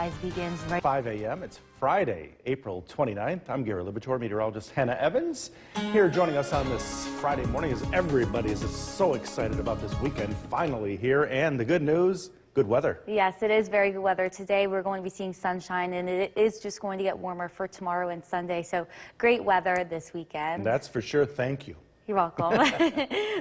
highs begins right 5 a.m. It's Friday, April 29th. I'm Gary Libator, meteorologist Hannah Evans. Here joining us on this Friday morning as everybody is so excited about this weekend finally here. And the good news, good weather. Yes, it is very good weather today. We're going to be seeing sunshine, and it is just going to get warmer for tomorrow and Sunday. So great weather this weekend. That's for sure. Thank you. You're welcome.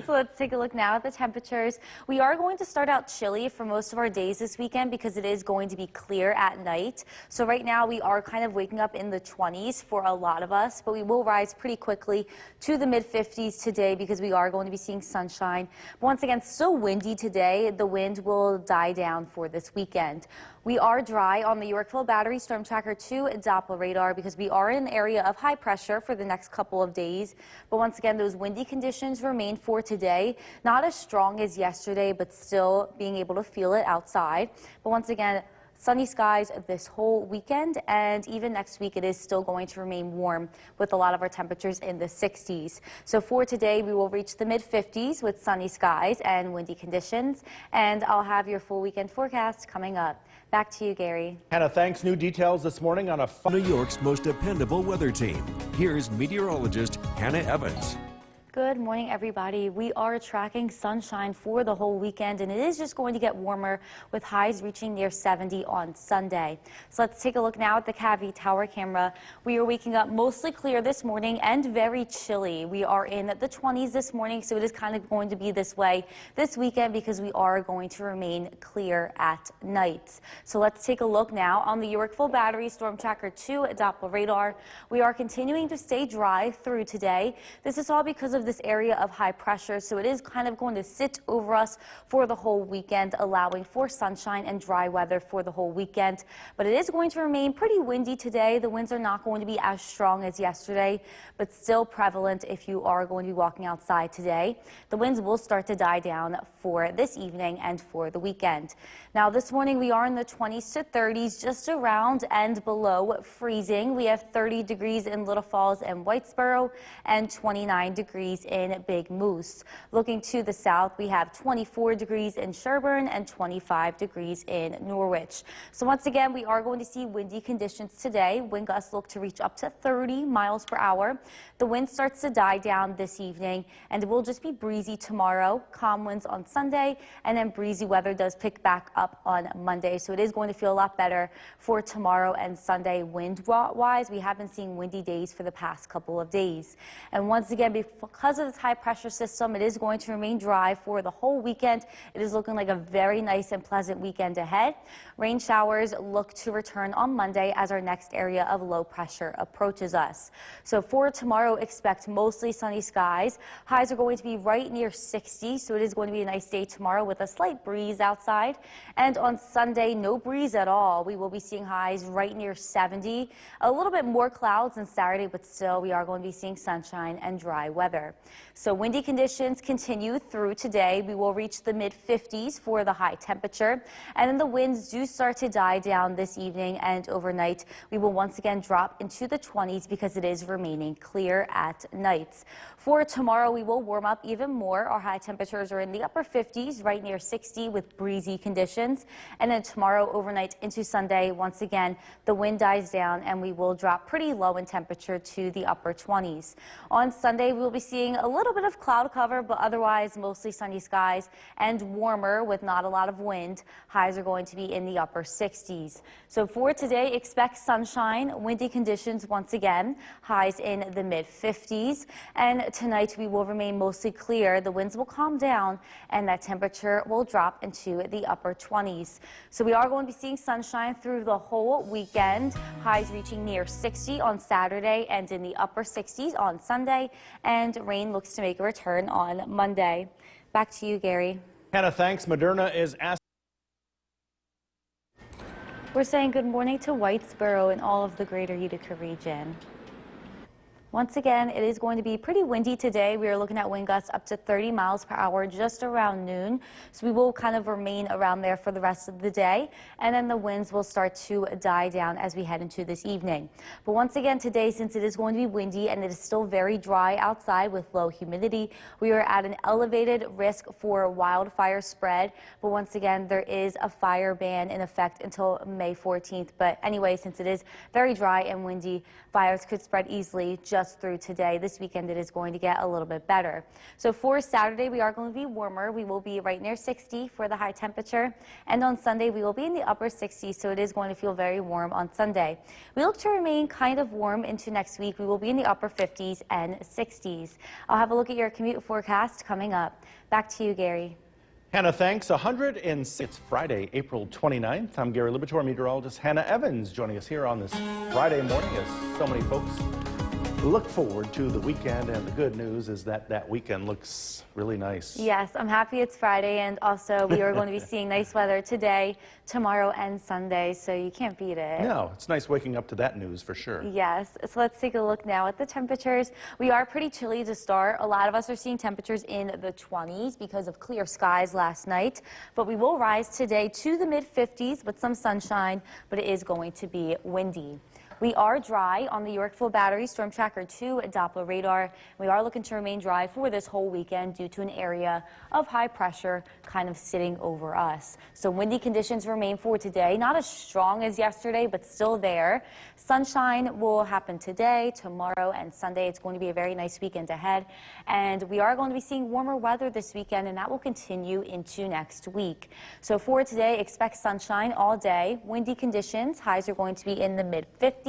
So let's take a look now at the temperatures. We are going to start out chilly for most of our days this weekend because it is going to be clear at night. So right now we are kind of waking up in the 20s for a lot of us, but we will rise pretty quickly to the mid 50s today because we are going to be seeing sunshine. But once again, still windy today. The wind will die down for this weekend. We are dry on the Yorkville Battery Storm Tracker 2 Doppler radar because we are in an area of high pressure for the next couple of days. But once again, those windy conditions remain for today. Not as strong as yesterday, but still being able to feel it outside. But once again, sunny skies this whole weekend, and even next week it is still going to remain warm with a lot of our temperatures in the 60s. So for today we will reach the mid 50s with sunny skies and windy conditions, and I'll have your full weekend forecast coming up. Back to you, Gary. Hannah, thanks. New details this morning on New York's most dependable weather team. Here's meteorologist Hannah Evans. Good morning, everybody. We are tracking sunshine for the whole weekend, and it is just going to get warmer with highs reaching near 70 on Sunday. So let's take a look now at the Cavie Tower camera. We are waking up mostly clear this morning and very chilly. We are in the 20s this morning, so it is kind of going to be this way this weekend because we are going to remain clear at night. So let's take a look now on the Yorkville Battery Storm Tracker 2 Doppler radar. We are continuing to stay dry through today. This is all because of this area of high pressure, so it is kind of going to sit over us for the whole weekend, allowing for sunshine and dry weather for the whole weekend. But it is going to remain pretty windy today. The winds are not going to be as strong as yesterday, but still prevalent if you are going to be walking outside today. The winds will start to die down for this evening and for the weekend. Now this morning we are in the 20s to 30s, just around and below freezing. We have 30 degrees in Little Falls and Whitesboro and 29 degrees in Big Moose. Looking to the south, we have 24 degrees in Sherburne and 25 degrees in Norwich. So once again, we are going to see windy conditions today. Wind gusts look to reach up to 30 miles per hour. The wind starts to die down this evening, and it will just be breezy tomorrow, calm winds on Sunday, and then breezy weather does pick back up on Monday. So it is going to feel a lot better for tomorrow and Sunday wind-wise. We have been seeing windy days for the past couple of days. And once again, because of this high pressure system, it is going to remain dry for the whole weekend. It is looking like a very nice and pleasant weekend ahead. Rain showers look to return on Monday as our next area of low pressure approaches us. So for tomorrow, expect mostly sunny skies. Highs are going to be right near 60, so it is going to be a nice day tomorrow with a slight breeze outside. And on Sunday, no breeze at all. We will be seeing highs right near 70. A little bit more clouds than Saturday, but still we are going to be seeing sunshine and dry weather. So windy conditions continue through today. We will reach the mid 50s for the high temperature, and then the winds do start to die down this evening, and overnight we will once again drop into the 20s because it is remaining clear at nights. For tomorrow, we will warm up even more. Our high temperatures are in the upper 50s, right near 60 with breezy conditions. And then tomorrow overnight into Sunday, once again, the wind dies down and we will drop pretty low in temperature to the upper 20s. On Sunday, we will be seeing a little bit of cloud cover, but otherwise mostly sunny skies and warmer with not a lot of wind. Highs are going to be in the upper 60s. So for today, expect sunshine, windy conditions once again, highs in the mid 50s. And tonight we will remain mostly clear. The winds will calm down and that temperature will drop into the upper 20s. So we are going to be seeing sunshine through the whole weekend. Highs reaching near 60 on Saturday and in the upper 60s on Sunday. And rain looks to make a return on Monday. Back to you, Gary. Hannah, thanks. Moderna is asking. We're saying good morning to Whitesboro and all of the greater Utica region. Once again, it is going to be pretty windy today. We are looking at wind gusts up to 30 miles per hour just around noon. So we will kind of remain around there for the rest of the day. And then the winds will start to die down as we head into this evening. But once again today, since it is going to be windy and it is still very dry outside with low humidity, we are at an elevated risk for wildfire spread. But once again, there is a fire ban in effect until May 14th. But anyway, since it is very dry and windy, fires could spread easily just through today. This weekend it is going to get a little bit better. So for Saturday we are going to be warmer. We will be right near 60 for the high temperature, and on Sunday we will be in the upper 60s, so it is going to feel very warm on Sunday. We look to remain kind of warm into next week. We will be in the upper 50s and 60s. I'll have a look at your commute forecast coming up. Back to you, Gary. Hannah, thanks. 106. It's Friday, April 29th. I'm Gary Libator, meteorologist Hannah Evans, joining us here on this Friday morning as so many folks look forward to the weekend, and the good news is that that weekend looks really nice. Yes, I'm happy it's Friday, and also we are going to be seeing nice weather today, tomorrow, and Sunday, so you can't beat it. No, it's nice waking up to that news for sure. Yes, so let's take a look now at the temperatures. We are pretty chilly to start. A lot of us are seeing temperatures in the 20s because of clear skies last night, but we will rise today to the mid-50s with some sunshine, but it is going to be windy. We are dry on the Yorkville Battery Storm Tracker 2 Doppler radar. We are looking to remain dry for this whole weekend due to an area of high pressure kind of sitting over us. So windy conditions remain for today, not as strong as yesterday, but still there. Sunshine will happen today, tomorrow, and Sunday. It's going to be a very nice weekend ahead. And we are going to be seeing warmer weather this weekend, and that will continue into next week. So for today, expect sunshine all day. Windy conditions, highs are going to be in the mid-50s.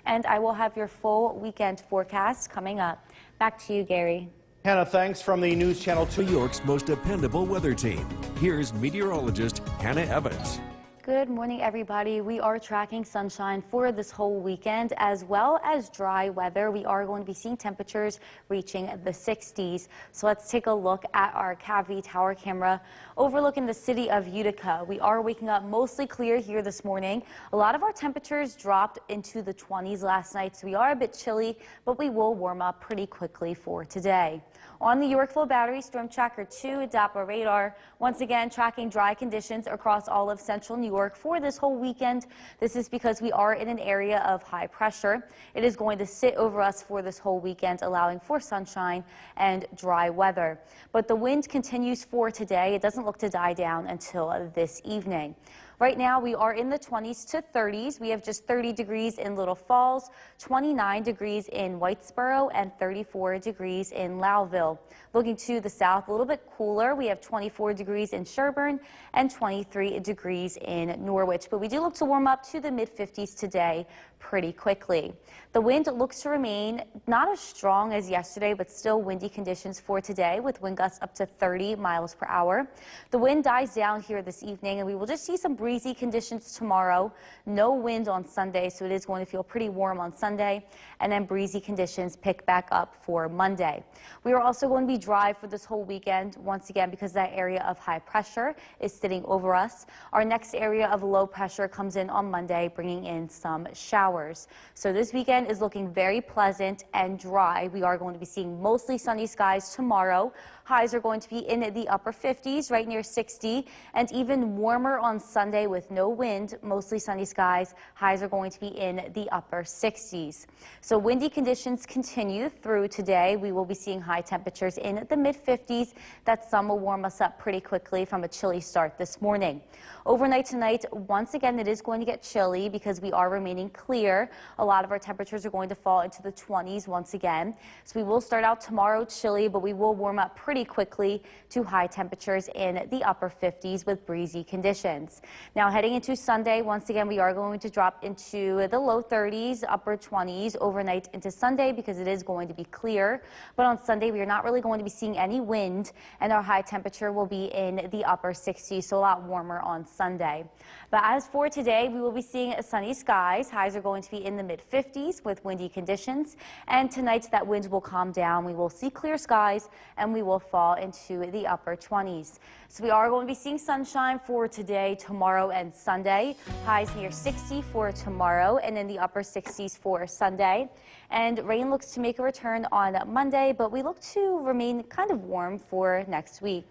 And I will have your full weekend forecast coming up. Back to you, Gary. Hannah, thanks from the News Channel 2. New York's most dependable weather team. Here's meteorologist Hannah Evans. Good morning, everybody. We are tracking sunshine for this whole weekend as well as dry weather. We are going to be seeing temperatures reaching the 60s. So let's take a look at our Cavie Tower camera overlooking the city of Utica. We are waking up mostly clear here this morning. A lot of our temperatures dropped into the 20s last night, so we are a bit chilly, but we will warm up pretty quickly for today. On the Yorkville Battery Storm Tracker 2 Doppler radar, once again tracking dry conditions across all of central New York for this whole weekend. This is because we are in an area of high pressure. It is going to sit over us for this whole weekend, allowing for sunshine and dry weather. But the wind continues for today. It doesn't look to die down until this evening. Right now, we are in the 20s to 30s. We have just 30 degrees in Little Falls, 29 degrees in Whitesboro, and 34 degrees in Lowville. Looking to the south, a little bit cooler. We have 24 degrees in Sherburne and 23 degrees in Norwich. But we do look to warm up to the mid-50s today pretty quickly. The wind looks to remain not as strong as yesterday, but still windy conditions for today with wind gusts up to 30 miles per hour. The wind dies down here this evening, and we will just see some breezy conditions tomorrow. No wind on Sunday, so it is going to feel pretty warm on Sunday, and then breezy conditions pick back up for Monday. We are also going to be dry for this whole weekend, once again, because that area of high pressure is sitting over us. Our next area of low pressure comes in on Monday, bringing in some showers. So this weekend is looking very pleasant and dry. We are going to be seeing mostly sunny skies tomorrow. Highs are going to be in the upper 50s, right near 60, and even warmer on Sunday with no wind, mostly sunny skies. Highs are going to be in the upper 60s. So windy conditions continue through today. We will be seeing high temperatures in the mid-50s. That sun will warm us up pretty quickly from a chilly start this morning. Overnight tonight, once again, it is going to get chilly because we are remaining clear. A lot of our temperatures are going to fall into the 20s once again. So we will start out tomorrow chilly, but we will warm up pretty quickly to high temperatures in the upper 50s with breezy conditions. Now heading into Sunday, once again, we are going to drop into the low 30s, upper 20s overnight into Sunday because it is going to be clear. But on Sunday, we are not really going to be seeing any wind, and our high temperature will be in the upper 60s, so a lot warmer on Sunday. But as for today, we will be seeing sunny skies. Highs are going to be in the mid-50s with windy conditions. And tonight, that wind will calm down. We will see clear skies, and we will fall into the upper 20s. So we are going to be seeing sunshine for today, tomorrow. tomorrow and Sunday. Highs near 60 for tomorrow and in the upper 60s for Sunday. And rain looks to make a return on Monday, but we look to remain kind of warm for next week.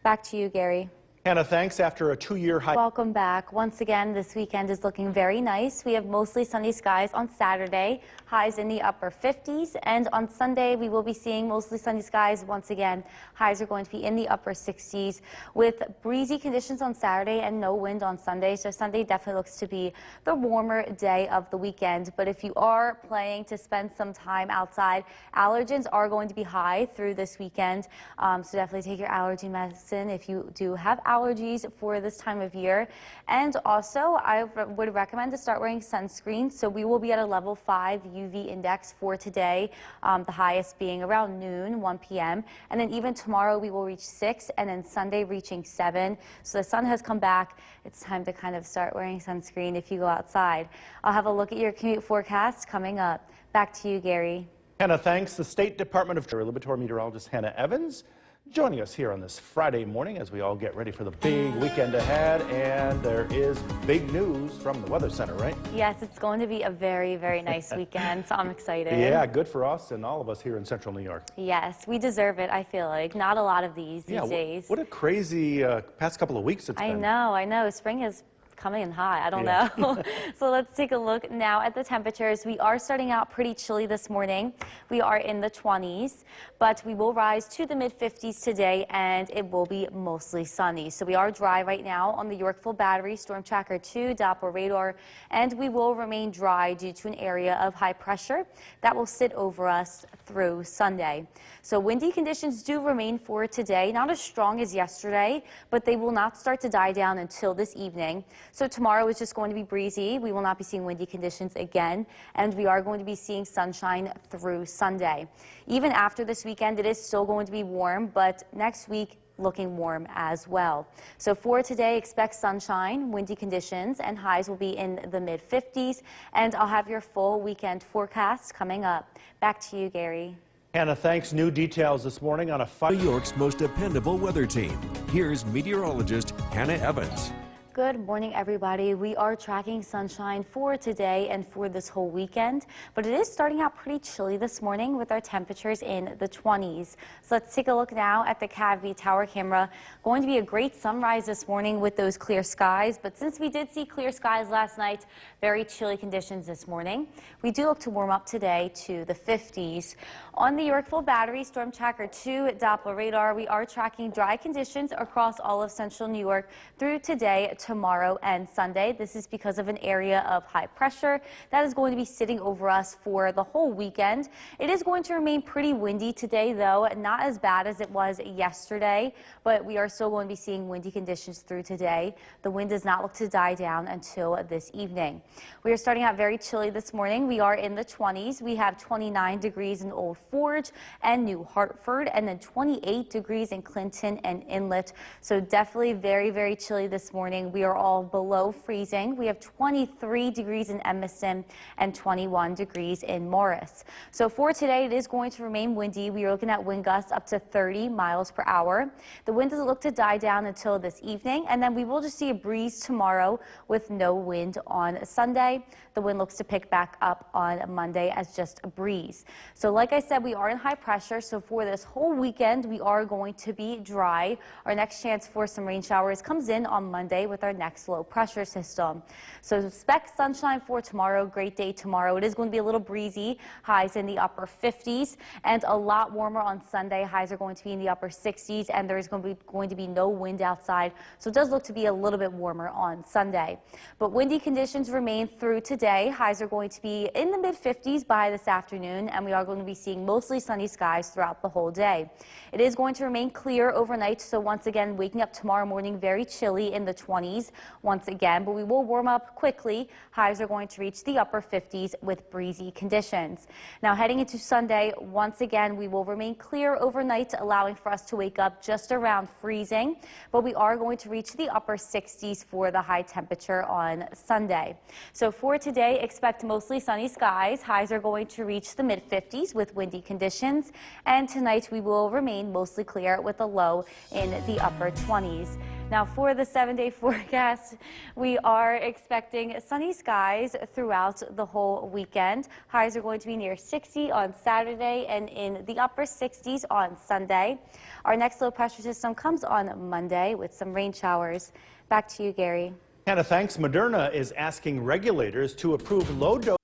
Back to you, Gary. Hannah, thanks. After a 2-year high. Welcome back. Once again, this weekend is looking very nice. We have mostly sunny skies on Saturday, highs in the upper 50s. And on Sunday, we will be seeing mostly sunny skies once again. Highs are going to be in the upper 60s with breezy conditions on Saturday and no wind on Sunday. So Sunday definitely looks to be the warmer day of the weekend. But if you are planning to spend some time outside, allergens are going to be high through this weekend. So definitely take your allergy medicine if you do have allergies for this time of year. And also, I would recommend to start wearing sunscreen. So we will be at a level 5 UV index for today, the highest being around noon, 1 p.m. And then even tomorrow we will reach 6, and then Sunday reaching 7. So the sun has come back. It's time to kind of start wearing sunscreen if you go outside. I'll have a look at your commute forecast coming up. Back to you, Gary. Hannah, thanks. The State Department of Laboratory meteorologist Hannah Evans joining us here on this Friday morning as we all get ready for the big weekend ahead. And there is big news from the Weather Center, right? Yes, it's going to be a very, very nice weekend, so I'm excited. Yeah, good for us and all of us here in Central New York. Yes, we deserve it, I feel like. Not a lot of these days. What a crazy past couple of weeks it's been. I know. Spring is coming in high. I don't know. So let's take a look now at the temperatures. We are starting out pretty chilly this morning. We are in the 20s, but we will rise to the mid-50s today, and it will be mostly sunny. So we are dry right now on the Yorkville Battery, Storm Tracker 2, Doppler radar, and we will remain dry due to an area of high pressure that will sit over us through Sunday. So windy conditions do remain for today, not as strong as yesterday, but they will not start to die down until this evening. So tomorrow is just going to be breezy. We will not be seeing windy conditions again, and we are going to be seeing sunshine through Sunday. Even after this weekend, it is still going to be warm, but next week looking warm as well. So for today, expect sunshine, windy conditions, and highs will be in the mid-50s, and I'll have your full weekend forecast coming up. Back to you, Gary. Hannah, thanks. New details this morning on New York's most dependable weather team. Here's meteorologist Hannah Evans. Good morning, everybody. We are tracking sunshine for today and for this whole weekend, but it is starting out pretty chilly this morning with our temperatures in the 20s. So let's take a look now at the CAVV tower camera. Going to be a great sunrise this morning with those clear skies, but since we did see clear skies last night, very chilly conditions this morning. We do look to warm up today to the 50s. On the Yorkville Battery, Storm Tracker 2 Doppler radar, we are tracking dry conditions across all of central New York through today, tomorrow, and Sunday. This is because of an area of high pressure that is going to be sitting over us for the whole weekend. It is going to remain pretty windy today, though, not as bad as it was yesterday, but we are still going to be seeing windy conditions through today. The wind does not look to die down until this evening. We are starting out very chilly this morning. We are in the 20s. We have 29 degrees in Old Forge and New Hartford, and then 28 degrees in Clinton and Inlet. So definitely very, very chilly this morning. We are all below freezing. We have 23 degrees in Evanston and 21 degrees in Morris. So for today, it is going to remain windy. We are looking at wind gusts up to 30 miles per hour. The wind doesn't look to die down until this evening, and then we will just see a breeze tomorrow with no wind on Sunday. The wind looks to pick back up on Monday as just a breeze. So like I said, we are in high pressure. So for this whole weekend, we are going to be dry. Our next chance for some rain showers comes in on Monday with our next low pressure system. So expect sunshine for tomorrow. Great day tomorrow. It is going to be a little breezy. Highs in the upper 50s and a lot warmer on Sunday. Highs are going to be in the upper 60s, and there is going to be no wind outside. So it does look to be a little bit warmer on Sunday. But windy conditions remain through today. Highs are going to be in the mid-50s by this afternoon, and we are going to be seeing mostly sunny skies throughout the whole day. It is going to remain clear overnight, so once again, waking up tomorrow morning very chilly in the 20s once again, but we will warm up quickly. Highs are going to reach the upper 50s with breezy conditions. Now heading into Sunday, once again, we will remain clear overnight, allowing for us to wake up just around freezing, but we are going to reach the upper 60s for the high temperature on Sunday. So for today, expect mostly sunny skies. Highs are going to reach the mid-50s with windy conditions, and tonight we will remain mostly clear with a low in the upper 20s. Now for the 7-day forecast, we are expecting sunny skies throughout the whole weekend. Highs are going to be near 60 on Saturday and in the upper 60s on Sunday. Our next low pressure system comes on Monday with some rain showers. Back to you, Gary. Hannah, thanks. Moderna is asking regulators to approve low-dose.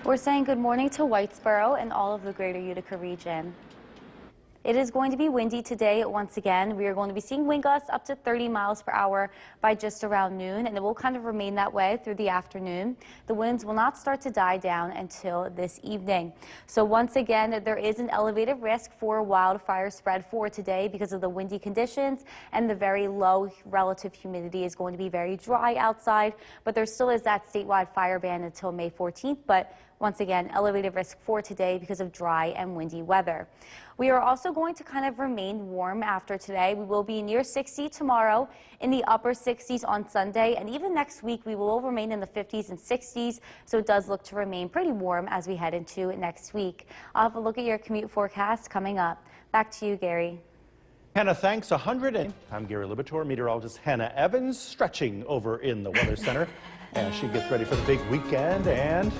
We're saying good morning to Whitesboro and all of the greater Utica region. It is going to be windy today once again. We are going to be seeing wind gusts up to 30 miles per hour by just around noon, and it will kind of remain that way through the afternoon. The winds will not start to die down until this evening. So once again, there is an elevated risk for wildfire spread for today because of the windy conditions, and the very low relative humidity is going to be very dry outside, but there still is that statewide fire ban until May 14th. But once again, elevated risk for today because of dry and windy weather. We are also going to kind of remain warm after today. We will be near 60 tomorrow, in the upper 60s on Sunday, and even next week we will remain in the 50s and 60s, so it does look to remain pretty warm as we head into next week. I'll have a look at your commute forecast coming up. Back to you, Gary. Hannah, thanks. I'm Gary Libator, meteorologist Hannah Evans, stretching over in the Weather Center as she gets ready for the big weekend. And,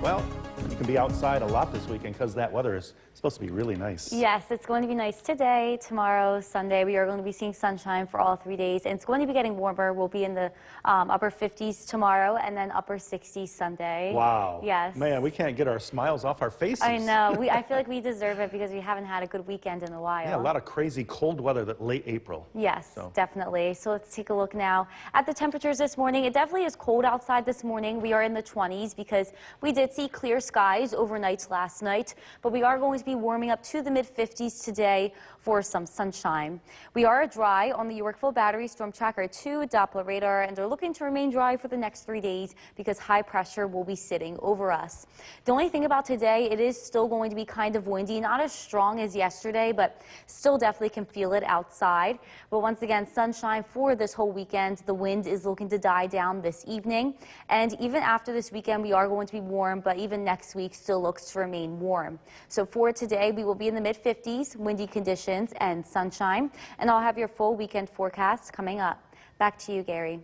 well, you can be outside a lot this weekend because that weather is supposed to be really nice. Yes, it's going to be nice today, tomorrow, Sunday. We are going to be seeing sunshine for all 3 days, and it's going to be getting warmer. We'll be in the upper 50s tomorrow and then upper 60s Sunday. Wow. Yes. Man, we can't get our smiles off our faces. I know. I feel like we deserve it because we haven't had a good weekend in a while. Yeah, a lot of crazy cold weather that late April. Yes, definitely. So let's take a look now at the temperatures this morning. It definitely is cold outside this morning. We are in the 20s because we did see clear skies overnight last night, but we are going to be warming up to the mid-50s today for some sunshine. We are dry on the Yorkville Battery Storm Tracker 2 Doppler radar, and they're looking to remain dry for the next 3 days because high pressure will be sitting over us. The only thing about today, it is still going to be kind of windy, not as strong as yesterday, but still definitely can feel it outside. But once again, sunshine for this whole weekend. The wind is looking to die down this evening, and even after this weekend, we are going to be warm, but even next week still looks to remain warm. So for today, we will be in the mid-50s, windy conditions and sunshine, and I'll have your full weekend forecast coming up. Back to you, Gary.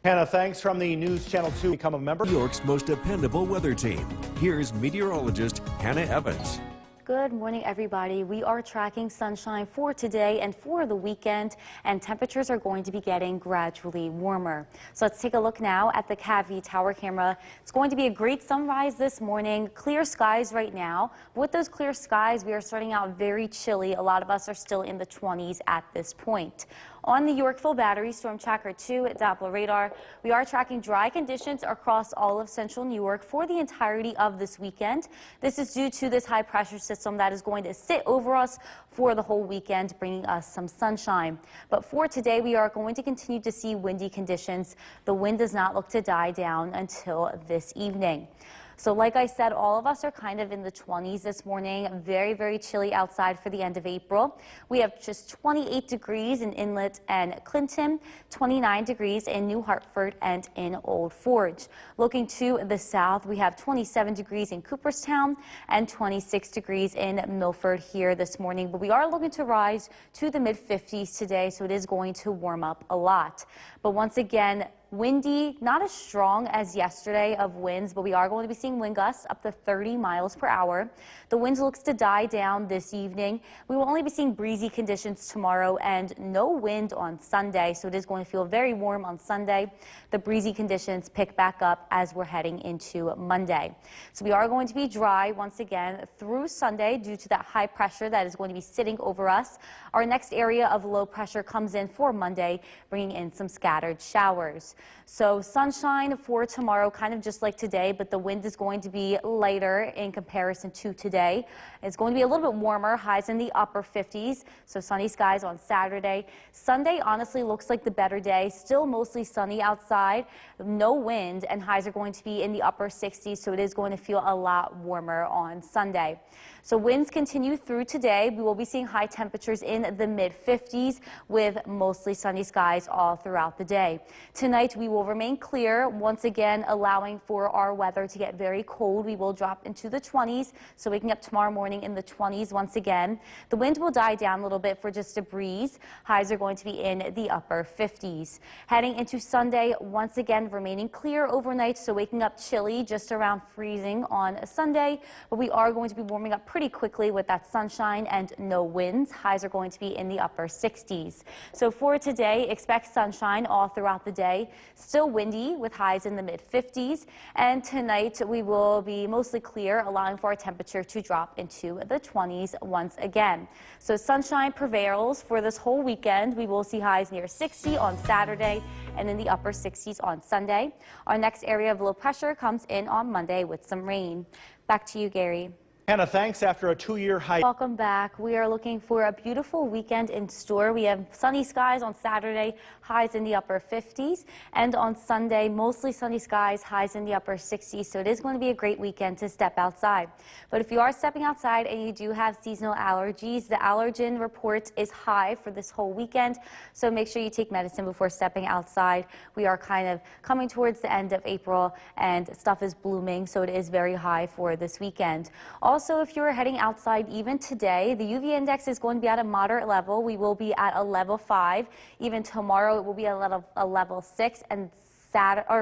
Hannah, thanks. From the News Channel 2, become a member. New York's most dependable weather team. Here's meteorologist Hannah Evans. Good morning, everybody. We are tracking sunshine for today and for the weekend, and temperatures are going to be getting gradually warmer. So let's take a look now at the CAVI tower camera. It's going to be a great sunrise this morning. Clear skies right now. With those clear skies, we are starting out very chilly. A lot of us are still in the 20s at this point. On the Yorkville Battery Storm Tracker 2 Doppler radar, we are tracking dry conditions across all of central New York for the entirety of this weekend. This is due to this high pressure system that is going to sit over us for the whole weekend, bringing us some sunshine. But for today, we are going to continue to see windy conditions. The wind does not look to die down until this evening. So like I said, all of us are kind of in the 20s this morning. Very, very chilly outside for the end of April. We have just 28 degrees in Inlet and Clinton, 29 degrees in New Hartford and in Old Forge. Looking to the south, we have 27 degrees in Cooperstown and 26 degrees in Milford here this morning. But we are looking to rise to the mid-50s today, so it is going to warm up a lot. But once again, windy, not as strong as yesterday of winds, but we are going to be seeing wind gusts up to 30 miles per hour. The winds looks to die down this evening. We will only be seeing breezy conditions tomorrow and no wind on Sunday, so it is going to feel very warm on Sunday. The breezy conditions pick back up as we're heading into Monday. So we are going to be dry once again through Sunday due to that high pressure that is going to be sitting over us. Our next area of low pressure comes in for Monday, bringing in some scattered showers. So sunshine for tomorrow, kind of just like today, but the wind is going to be lighter in comparison to today. It's going to be a little bit warmer, highs in the upper 50s, so sunny skies on Saturday. Sunday honestly looks like the better day, still mostly sunny outside, no wind, and highs are going to be in the upper 60s, so it is going to feel a lot warmer on Sunday. So winds continue through today. We will be seeing high temperatures in the mid-50s with mostly sunny skies all throughout the day. Tonight, tonight, we will remain clear, once again allowing for our weather to get very cold. We will drop into the 20s, so waking up tomorrow morning in the 20s once again. The wind will die down a little bit for just a breeze. Highs are going to be in the upper 50s. Heading into Sunday, once again remaining clear overnight, so waking up chilly, just around freezing on a Sunday. But we are going to be warming up pretty quickly with that sunshine and no winds. Highs are going to be in the upper 60s. So for today, expect sunshine all throughout the day. Still windy with highs in the mid-50s. And tonight we will be mostly clear, allowing for our temperature to drop into the 20s once again. So sunshine prevails for this whole weekend. We will see highs near 60 on Saturday and in the upper 60s on Sunday. Our next area of low pressure comes in on Monday with some rain. Back to you, Gary. Hannah, thanks. After a 2-year hike. Welcome back. We are looking for a beautiful weekend in store. We have sunny skies on Saturday, highs in the upper 50s, and on Sunday, mostly sunny skies, highs in the upper 60s. So it is going to be a great weekend to step outside. But if you are stepping outside and you do have seasonal allergies, the allergen report is high for this whole weekend. So make sure you take medicine before stepping outside. We are kind of coming towards the end of April and stuff is blooming, so it is very high for this weekend. Also, if you're heading outside even today, the UV index is going to be at a moderate level. We will be at a level 5. Even tomorrow, it will be a level 6, and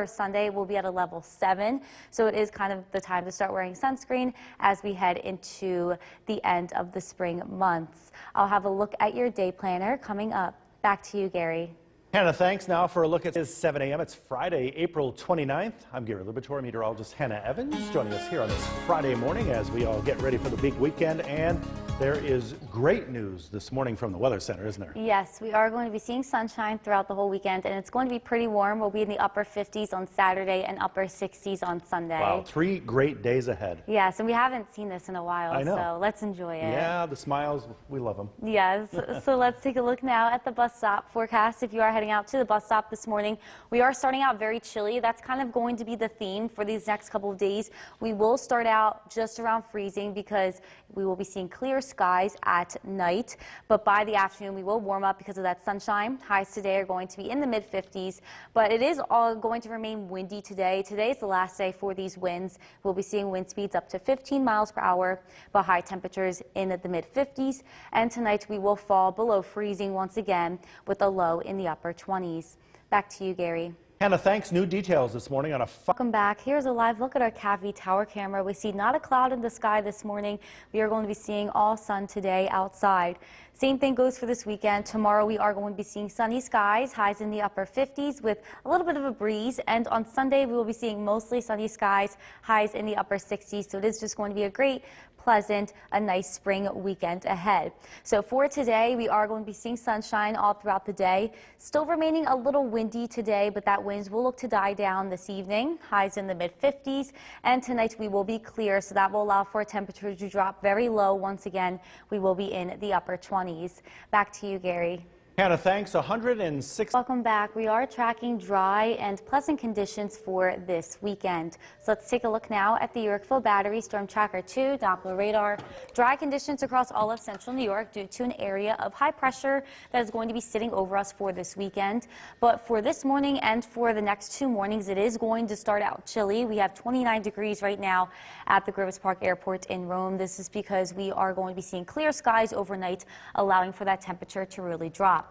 Sunday will be at a level 7. So it is kind of the time to start wearing sunscreen as we head into the end of the spring months. I'll have a look at your day planner coming up. Back to you, Gary. Hannah, thanks. Now for a look at 7 a.m. It's Friday, April 29th. I'm Gary Libator, meteorologist Hannah Evans, joining us here on this Friday morning as we all get ready for the big weekend. And there is great news this morning from the Weather Center, isn't there? Yes, we are going to be seeing sunshine throughout the whole weekend, and it's going to be pretty warm. We'll be in the upper 50s on Saturday and upper 60s on Sunday. Wow, 3 great days ahead. Yes, and we haven't seen this in a while, I know. So let's enjoy it. Yeah, the smiles, we love them. Yes, so let's take a look now at the bus stop forecast. If you are heading out to the bus stop this morning, we are starting out very chilly. That's kind of going to be the theme for these next couple of days. We will start out just around freezing because we will be seeing clear skies at night, but by the afternoon we will warm up because of that sunshine. Highs today are going to be in the mid-50s, but it is all going to remain windy today. Today is the last day for these winds. We'll be seeing wind speeds up to 15 miles per hour, but high temperatures in the mid-50s, and tonight we will fall below freezing once again with a low in the upper 20s. Back to you, Gary. Hannah, thanks. New details this morning on a Welcome back. Here's a live look at our Cavie Tower camera. We see not a cloud in the sky this morning. We are going to be seeing all sun today outside. Same thing goes for this weekend. Tomorrow we are going to be seeing sunny skies, highs in the upper 50s with a little bit of a breeze. And on Sunday we will be seeing mostly sunny skies, highs in the upper 60s. So it is just going to be a great, pleasant, a nice spring weekend ahead. So for today, we are going to be seeing sunshine all throughout the day. Still remaining a little windy today, but that winds will look to die down this evening. Highs in the mid-50s, and tonight we will be clear, so that will allow for a temperature to drop very low. Once again, we will be in the upper 20s. Back to you, Gary. Hannah, thanks. 106. Welcome back. We are tracking dry and pleasant conditions for this weekend. So let's take a look now at the Yorkville Battery Storm Tracker 2 Doppler radar. Dry conditions across all of central New York due to an area of high pressure that is going to be sitting over us for this weekend. But for this morning and for the next 2 mornings, it is going to start out chilly. We have 29 degrees right now at the Groves Park Airport in Rome. This is because we are going to be seeing clear skies overnight, allowing for that temperature to really drop.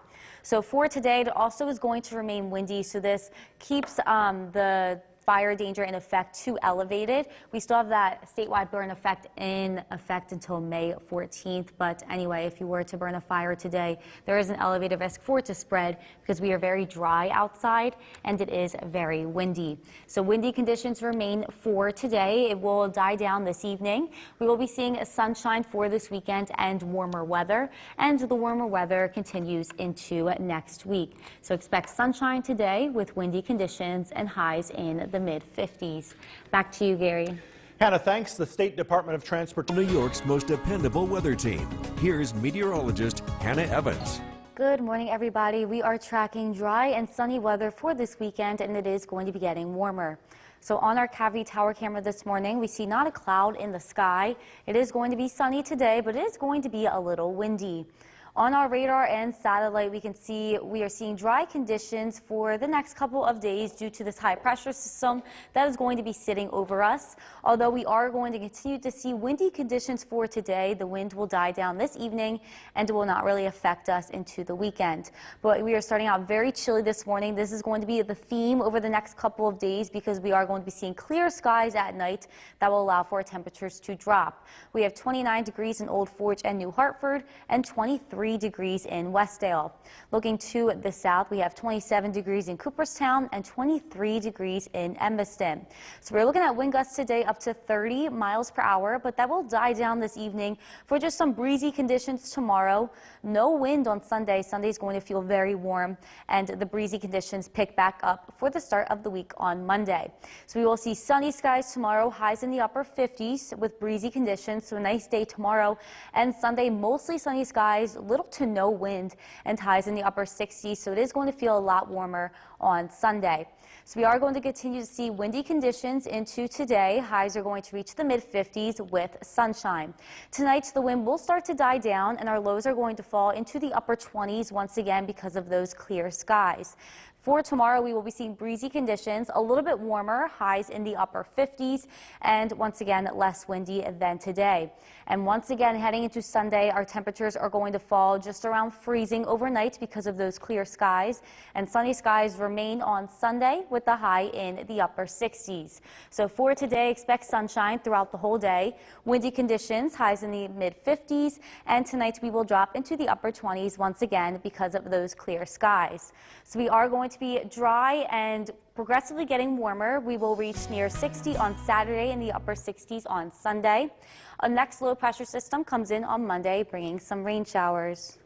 So for today, it also is going to remain windy, so this keeps the fire danger in effect too elevated. We still have that statewide burn effect in effect until May 14th. But anyway, if you were to burn a fire today, there is an elevated risk for it to spread because we are very dry outside and it is very windy. So windy conditions remain for today. It will die down this evening. We will be seeing a sunshine for this weekend and warmer weather, and the warmer weather continues into next week. So expect sunshine today with windy conditions and highs in the mid-50s. Back to you, Gary. Hannah, thanks. The State Department of Transportation. New York's most dependable weather team. Here's meteorologist Hannah Evans. Good morning, everybody. We are tracking dry and sunny weather for this weekend, and it is going to be getting warmer. So on our Cavie Tower camera this morning, we see not a cloud in the sky. It is going to be sunny today, but it is going to be a little windy. On our radar and satellite, we can see we are seeing dry conditions for the next couple of days due to this high pressure system that is going to be sitting over us. Although we are going to continue to see windy conditions for today, the wind will die down this evening and it will not really affect us into the weekend. But we are starting out very chilly this morning. This is going to be the theme over the next couple of days because we are going to be seeing clear skies at night that will allow for temperatures to drop. We have 29 degrees in Old Forge and New Hartford and 23 degrees in Westdale. Looking to the south, we have 27 degrees in Cooperstown and 23 degrees in Edmiston. So we're looking at wind gusts today up to 30 miles per hour, but that will die down this evening for just some breezy conditions tomorrow. No wind on Sunday. Sunday is going to feel very warm, and the breezy conditions pick back up for the start of the week on Monday. So we will see sunny skies tomorrow, highs in the upper 50s with breezy conditions. So a nice day tomorrow, and Sunday mostly sunny skies, little to no wind, and highs in the upper 60s. So it is going to feel a lot warmer on Sunday. So we are going to continue to see windy conditions into today. Highs are going to reach the mid-50s with sunshine. Tonight, the wind will start to die down and our lows are going to fall into the upper 20s once again because of those clear skies. For tomorrow, we will be seeing breezy conditions, a little bit warmer, highs in the upper 50s, and once again, less windy than today. And once again, heading into Sunday, our temperatures are going to fall just around freezing overnight because of those clear skies. And sunny skies remain on Sunday with the high in the upper 60s. So for today, expect sunshine throughout the whole day. Windy conditions, highs in the mid-50s, and tonight we will drop into the upper 20s once again because of those clear skies. So we are going to be dry and progressively getting warmer. We will reach near 60 on Saturday and the upper 60s on Sunday. A next low pressure system comes in on Monday, bringing some rain showers.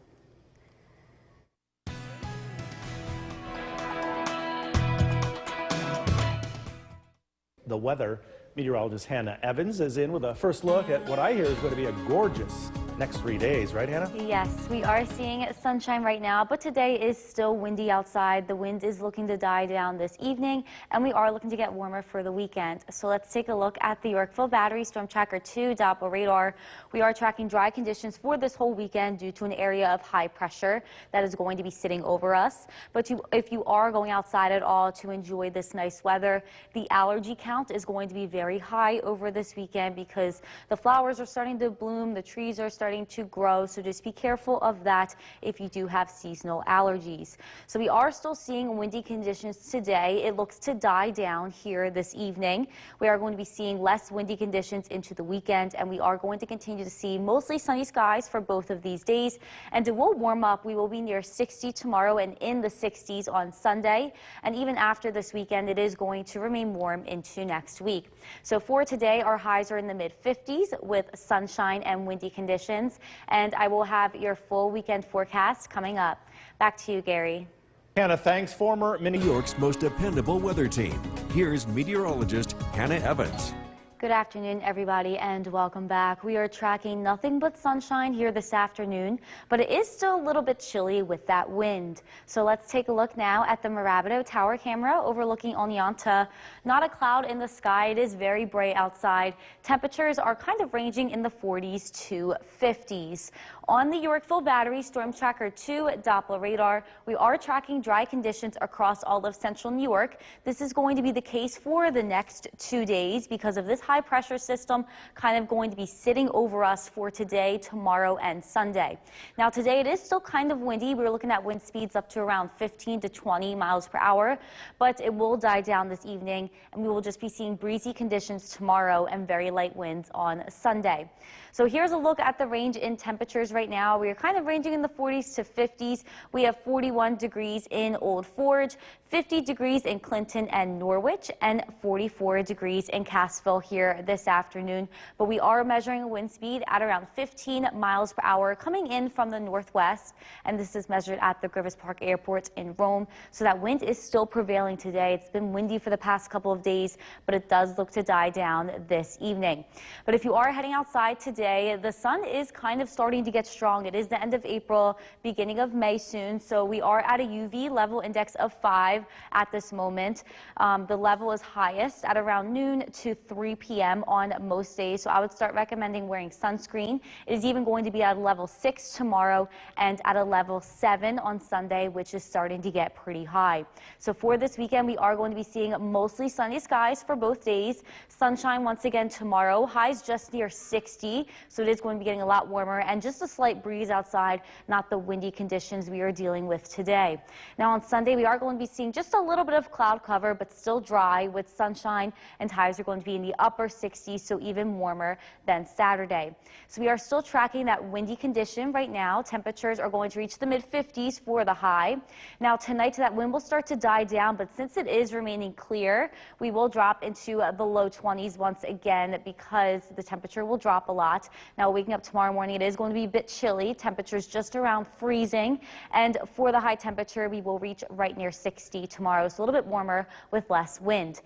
The weather meteorologist Hannah Evans is in with a first look at what I hear is going to be a gorgeous next 3 days, right, Hannah? Yes, we are seeing sunshine right now, but today is still windy outside. The wind is looking to die down this evening, and we are looking to get warmer for the weekend. So let's take a look at the Yorkville Battery Storm Tracker 2 Doppler radar. We are tracking dry conditions for this whole weekend due to an area of high pressure that is going to be sitting over us. But if you are going outside at all to enjoy this nice weather, the allergy count is going to be very high over this weekend because the flowers are starting to bloom, the trees are starting to grow, so just be careful of that if you do have seasonal allergies. So we are still seeing windy conditions today. It looks to die down here this evening. We are going to be seeing less windy conditions into the weekend, and we are going to continue to see mostly sunny skies for both of these days, and it will warm up. We will be near 60 tomorrow and in the 60s on Sunday, and even after this weekend it is going to remain warm into next week. So for today, our highs are in the mid-50s with sunshine and windy conditions, and I will have your full weekend forecast coming up. Back to you, Gary. Hannah, thanks. Former New York's most dependable weather team. Here's meteorologist Hannah Evans. Good afternoon, everybody, and welcome back. We are tracking nothing but sunshine here this afternoon, but it is still a little bit chilly with that wind. So let's take a look now at the Mirabito Tower camera overlooking Oneonta. Not a cloud in the sky. It is very bright outside. Temperatures are kind of ranging in the 40s to 50s. On the Yorkville Battery Storm Tracker 2 Doppler radar, we are tracking dry conditions across all of central New York. This is going to be the case for the next 2 days because of this high pressure system kind of going to be sitting over us for today, tomorrow, and Sunday. Now today it is still kind of windy. We're looking at wind speeds up to around 15 to 20 miles per hour, but it will die down this evening and we will just be seeing breezy conditions tomorrow and very light winds on Sunday. So here's a look at the range in temperatures right now. We are kind of ranging in the 40s to 50s. We have 41 degrees in Old Forge, 50 degrees in Clinton and Norwich, and 44 degrees in Cassville here this afternoon. But we are measuring a wind speed at around 15 miles per hour coming in from the northwest, and this is measured at the Griffith Park Airport in Rome. So that wind is still prevailing today. It's been windy for the past couple of days, but it does look to die down this evening. But if you are heading outside today, the sun is kind of starting to get get strong. It is the end of April, beginning of May soon, so we are at a UV level index of 5 at this moment. The level is highest at around noon to 3 p.m. on most days, so I would start recommending wearing sunscreen. It is even going to be at level 6 tomorrow and at a level 7 on Sunday, which is starting to get pretty high. So for this weekend, we are going to be seeing mostly sunny skies for both days. Sunshine once again tomorrow. Highs just near 60, so it is going to be getting a lot warmer and just a slight breeze outside, not the windy conditions we are dealing with today. Now on Sunday, we are going to be seeing just a little bit of cloud cover, but still dry with sunshine, and highs are going to be in the upper 60s, so even warmer than Saturday. So we are still tracking that windy condition right now. Temperatures are going to reach the mid-50s for the high. Now tonight, that wind will start to die down, but since it is remaining clear, we will drop into the low 20s once again because the temperature will drop a lot. Now waking up tomorrow morning, it is going to be a bit chilly. Temperatures just around freezing, and for the high temperature, we will reach right near 60 tomorrow, so a little bit warmer with less wind.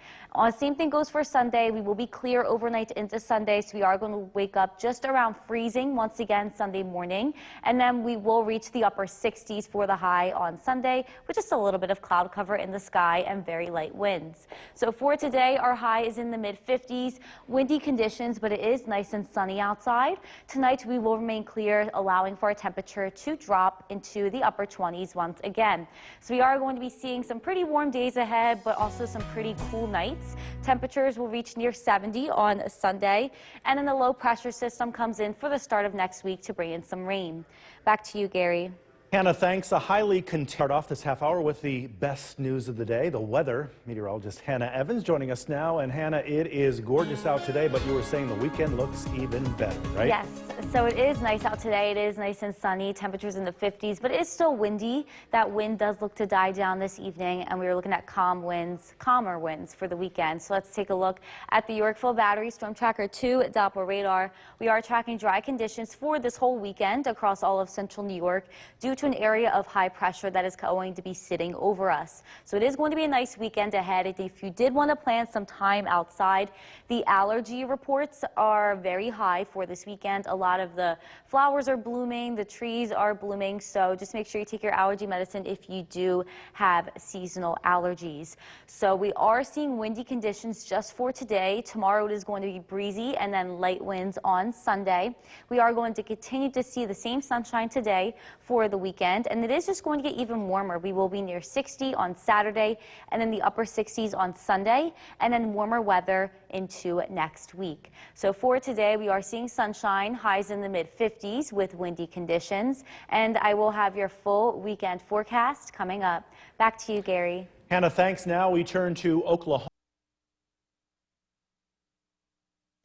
Same thing goes for Sunday. We will be clear overnight into Sunday, so we are going to wake up just around freezing once again Sunday morning, and then we will reach the upper 60s for the high on Sunday with just a little bit of cloud cover in the sky and very light winds. So for today, our high is in the mid-50s, windy conditions, but it is nice and sunny outside. Tonight, we will remain clear, allowing for our temperature to drop into the upper 20s once again. So we are going to be seeing some pretty warm days ahead, but also some pretty cool nights. Temperatures will reach near 70 on Sunday, and then the low pressure system comes in for the start of next week to bring in some rain. Back to you, Gary. Hannah, thanks. A highly start off this half hour with the best news of the day, the weather. Meteorologist Hannah Evans joining us now. And Hannah, it is gorgeous out today, but you were saying the weekend looks even better, right? Yes, so it is nice out today. It is nice and sunny, temperatures in the 50s, but it is still windy. That wind does look to die down this evening, and we are looking at calmer winds for the weekend. So let's take a look at the Yorkville Battery Storm Tracker 2 Doppler radar. We are tracking dry conditions for this whole weekend across all of central New York due to an area of high pressure that is going to be sitting over us. So it is going to be a nice weekend ahead. If you did want to plan some time outside, the allergy reports are very high for this weekend. A lot of the flowers are blooming, the trees are blooming, so just make sure you take your allergy medicine if you do have seasonal allergies. So we are seeing windy conditions just for today. Tomorrow it is going to be breezy and then light winds on Sunday. We are going to continue to see the same sunshine today for the weekend, and it is just going to get even warmer. We will be near 60 on Saturday and then the upper 60s on Sunday, and then warmer weather into next week. So for today, we are seeing sunshine, highs in the mid-50s with windy conditions, and I will have your full weekend forecast coming up. Back to you, Gary. Hannah, thanks. Now we turn to Oklahoma.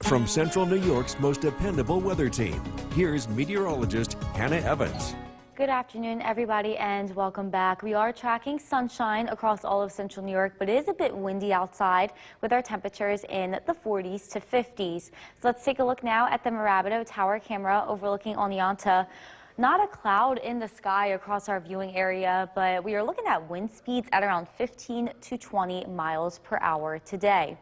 From Central New York's most dependable weather team, here's meteorologist Hannah Evans. Good afternoon, everybody, and welcome back. We are tracking sunshine across all of central New York, but it is a bit windy outside with our temperatures in the 40s to 50s. So let's take a look now at the Mirabito Tower camera overlooking Oneonta. Not a cloud in the sky across our viewing area, but we are looking at wind speeds at around 15 to 20 miles per hour today.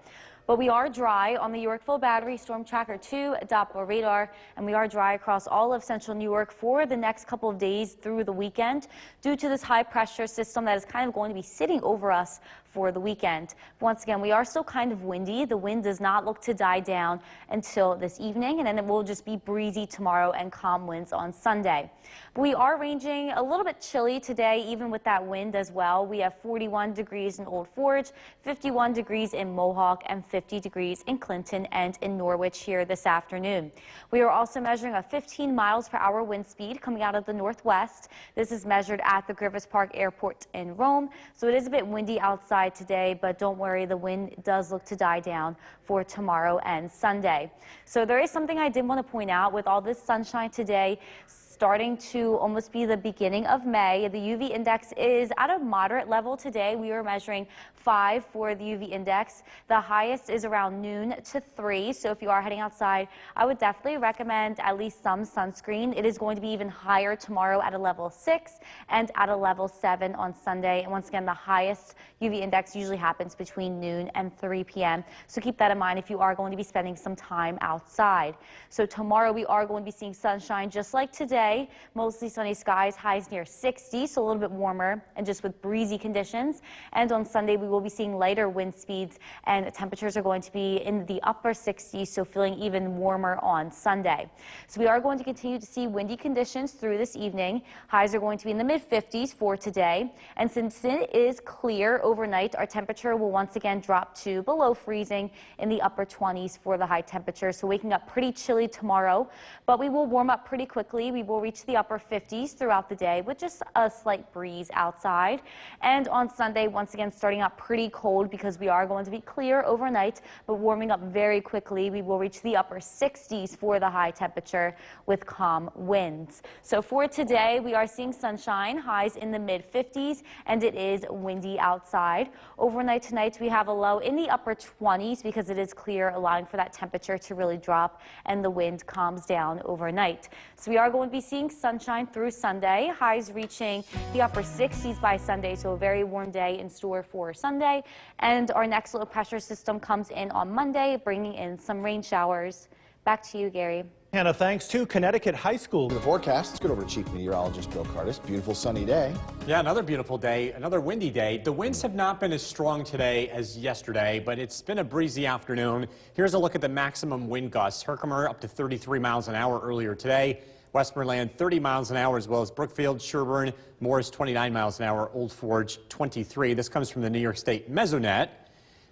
But we are dry on the Yorkville Battery Storm Tracker 2 Doppler radar, and we are dry across all of central New York for the next couple of days through the weekend due to this high pressure system that is kind of going to be sitting over us for the weekend. Once again, we are still kind of windy. The wind does not look to die down until this evening, and then it will just be breezy tomorrow and calm winds on Sunday. But we are ranging a little bit chilly today, even with that wind as well. We have 41 degrees in Old Forge, 51 degrees in Mohawk, and 50 degrees in Clinton and in Norwich here this afternoon. We are also measuring a 15 miles per hour wind speed coming out of the northwest. This is measured at the Griffith Park Airport in Rome, so it is a bit windy outside today, but don't worry, the wind does look to die down for tomorrow and Sunday. So there is something I did want to point out with all this sunshine today. Starting to almost be the beginning of May. The UV index is at a moderate level today. We are measuring 5 for the UV index. The highest is around noon to 3. So if you are heading outside, I would definitely recommend at least some sunscreen. It is going to be even higher tomorrow at a level 6 and at a level 7 on Sunday. And once again, the highest UV index usually happens between noon and 3 p.m. So keep that in mind if you are going to be spending some time outside. So tomorrow we are going to be seeing sunshine just like today. Sunday, mostly sunny skies, highs near 60, so a little bit warmer and just with breezy conditions. And on Sunday, we will be seeing lighter wind speeds and temperatures are going to be in the upper 60s, so feeling even warmer on Sunday. So we are going to continue to see windy conditions through this evening. Highs are going to be in the mid-50s for today. And since it is clear overnight, our temperature will once again drop to below freezing in the upper 20s for the high temperature. So waking up pretty chilly tomorrow, but we will warm up pretty quickly. We will reach the upper 50s throughout the day with just a slight breeze outside. And on Sunday, once again, starting out pretty cold because we are going to be clear overnight, but warming up very quickly. We will reach the upper 60s for the high temperature with calm winds. So for today, we are seeing sunshine, highs in the mid-50s, and it is windy outside. Overnight tonight, we have a low in the upper 20s because it is clear, allowing for that temperature to really drop and the wind calms down overnight. So we are going to be seeing sunshine through Sunday, highs reaching the upper 60s by Sunday, so a very warm day in store for Sunday. And our next low pressure system comes in on Monday, bringing in some rain showers. Back to you, Gary. Hannah, thanks to Connecticut High School. The forecast, let's get over to Chief Meteorologist Bill Curtis. Beautiful sunny day. Yeah, another beautiful day, another windy day. The winds have not been as strong today as yesterday, but it's been a breezy afternoon. Here's a look at the maximum wind gusts. Herkimer up to 33 miles an hour earlier today. Westmoreland 30 miles an hour, as well as Brookfield, Sherburne, Morris 29 miles an hour, Old Forge 23. This comes from the New York State Mesonet.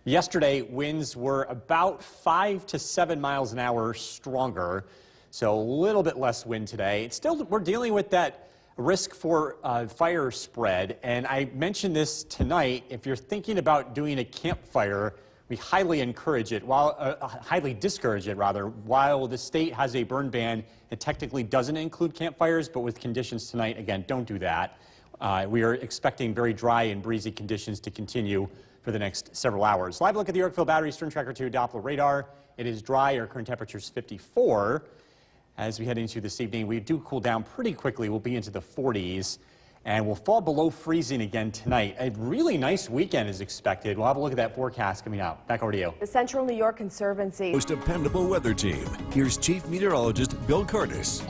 Yesterday, winds were about 5 to 7 miles an hour stronger, so a little bit less wind today. It's still, we're dealing with that risk for fire spread, and I mentioned this tonight. If you're thinking about doing a campfire, we highly encourage it, highly discourage it rather. While the state has a burn ban, it technically doesn't include campfires, but with conditions tonight, again, don't do that. We are expecting very dry and breezy conditions to continue for the next several hours. Live look at the Yorkville Battery Stern Tracker 2 Doppler radar. It is dry. Our current temperature is 54. As we head into this evening, we do cool down pretty quickly. We'll be into the 40s, and we'll fall below freezing again tonight. A really nice weekend is expected. We'll have a look at that forecast coming out. Back over to you. The Central New York Conservancy. Most dependable weather team. Here's Chief Meteorologist Bill Curtis.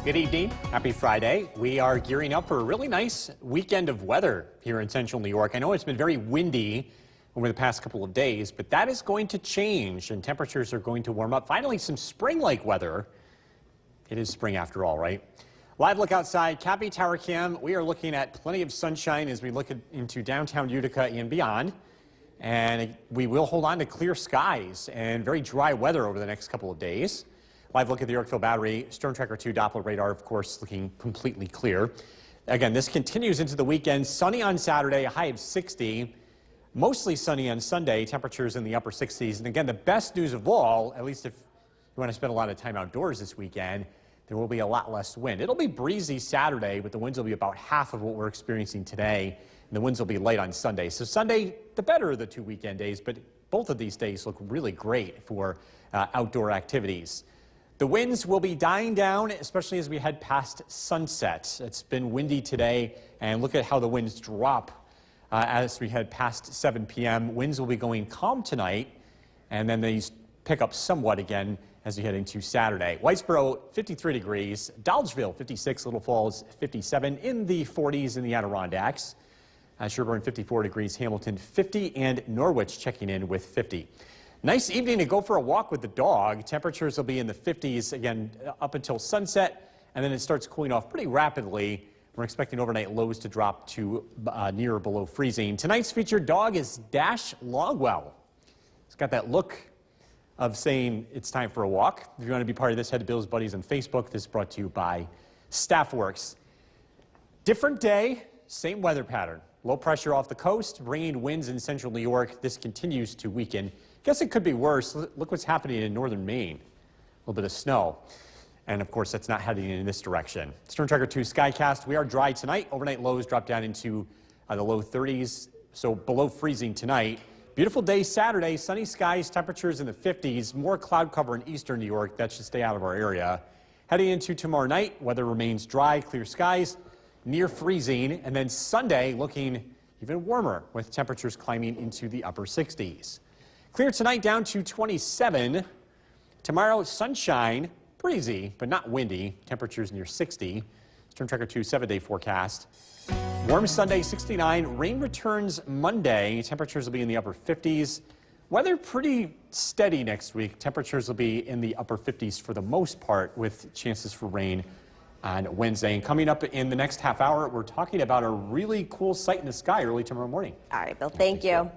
Good evening. Happy Friday. We are gearing up for a really nice weekend of weather here in Central New York. I know it's been very windy over the past couple of days, but that is going to change and temperatures are going to warm up. Finally, some spring-like weather. It is spring after all, right? Live look outside, Cappy Tower Cam. We are looking at plenty of sunshine as we look into downtown Utica and beyond. And we will hold on to clear skies and very dry weather over the next couple of days. Live look at the Yorkville Battery, Stern Tracker 2 Doppler radar, of course, looking completely clear. Again, this continues into the weekend. Sunny on Saturday, a high of 60. Mostly sunny on Sunday, temperatures in the upper 60s. And again, the best news of all, at least if you want to spend a lot of time outdoors this weekend, there will be a lot less wind. It'll be breezy Saturday, but the winds will be about half of what we're experiencing today. And the winds will be light on Sunday. So Sunday, the better of the two weekend days, but both of these days look really great for outdoor activities. The winds will be dying down, especially as we head past sunset. It's been windy today, and look at how the winds drop as we head past 7 p.m. Winds will be going calm tonight, and then these pick up somewhat again as we head into Saturday. Whitesboro, 53 degrees. Dolgeville, 56. Little Falls, 57. In the 40s in the Adirondacks. Sherburne, 54 degrees. Hamilton, 50. And Norwich checking in with 50. Nice evening to go for a walk with the dog. Temperatures will be in the 50s again up until sunset, and then it starts cooling off pretty rapidly. We're expecting overnight lows to drop to near or below freezing. Tonight's featured dog is Dash Longwell. He's got that look of saying it's time for a walk. If you want to be part of this, head to Bill's Buddies on Facebook. This is brought to you by Staffworks. Different day, same weather pattern. Low pressure off the coast, bringing winds in central New York. This continues to weaken. Guess it could be worse. Look what's happening in northern Maine. A little bit of snow. And of course, that's not heading in this direction. Stern Tracker 2 Skycast. We are dry tonight. Overnight lows drop down into the low 30s, so below freezing tonight. Beautiful day Saturday. Sunny skies, temperatures in the 50s. More cloud cover in eastern New York. That should stay out of our area. Heading into tomorrow night, weather remains dry, clear skies, near freezing. And then Sunday looking even warmer with temperatures climbing into the upper 60s. Clear tonight down to 27. Tomorrow, sunshine, breezy, but not windy. Temperatures near 60. Storm Tracker 2 7-day forecast. Warm Sunday, 69. Rain returns Monday. Temperatures will be in the upper 50s. Weather pretty steady next week. Temperatures will be in the upper 50s for the most part, with chances for rain on Wednesday. And coming up in the next half hour, we're talking about a really cool sight in the sky early tomorrow morning. All right, Bill, thank you.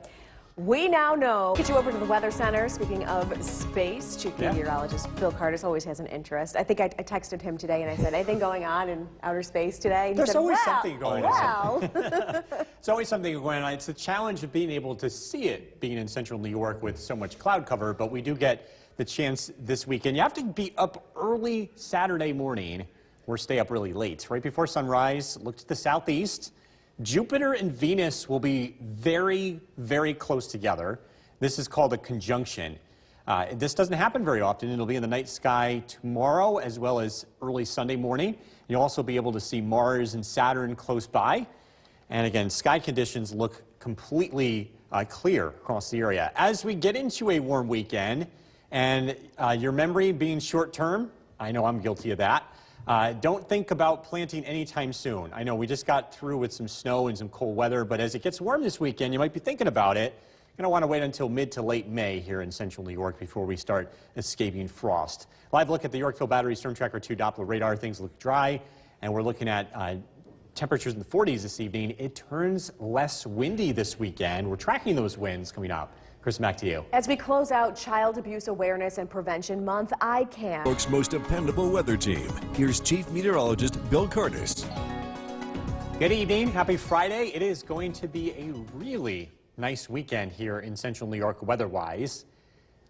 We now know. Get you over to the Weather Center. Speaking of space, Chief Meteorologist Bill Curtis always has an interest. I think I texted him today and I said, anything going on in outer space today? And he There's said, always well, something going on. There's always something going on. It's the challenge of being able to see it, being in central New York with so much cloud cover, but we do get the chance this weekend. You have to be up early Saturday morning or stay up really late. Right before sunrise, look to the southeast. Jupiter and Venus will be very, very close together. This is called a conjunction. This doesn't happen very often. It'll be in the night sky tomorrow as well as early Sunday morning. You'll also be able to see Mars and Saturn close by. And again, sky conditions look completely clear across the area. As we get into a warm weekend, and your memory being short term, I know I'm guilty of that. Don't think about planting anytime soon. I know we just got through with some snow and some cold weather, but as it gets warm this weekend, you might be thinking about it. You're going to want to wait until mid to late May here in central New York before we start escaping frost. Live look at the Yorkville Battery Storm Tracker 2 Doppler radar. Things look dry, and we're looking at temperatures in the 40s this evening. It turns less windy this weekend. We're tracking those winds coming up. Chris, back to you. As we close out Child Abuse Awareness and Prevention Month, ICAN. New York's most dependable weather team. Here's Chief Meteorologist Bill Curtis. Good evening. Happy Friday. It is going to be a really nice weekend here in central New York weather-wise.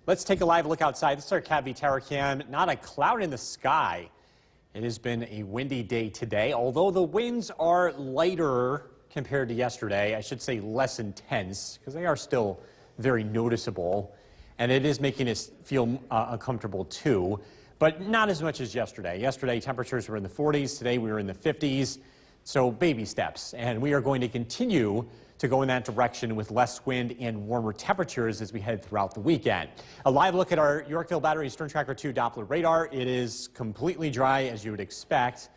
Let's take a live look outside. This is our CATV Tower Cam. Not a cloud in the sky. It has been a windy day today, although the winds are lighter compared to yesterday. I should say less intense, because they are still very noticeable, and it is making us feel uncomfortable too, but not as much as yesterday. Yesterday, temperatures were in the 40s. Today, we were in the 50s. So baby steps, and we are going to continue to go in that direction with less wind and warmer temperatures as we head throughout the weekend. A live look at our Yorkville Battery Storm Tracker 2 Doppler radar. It is completely dry, as you would expect.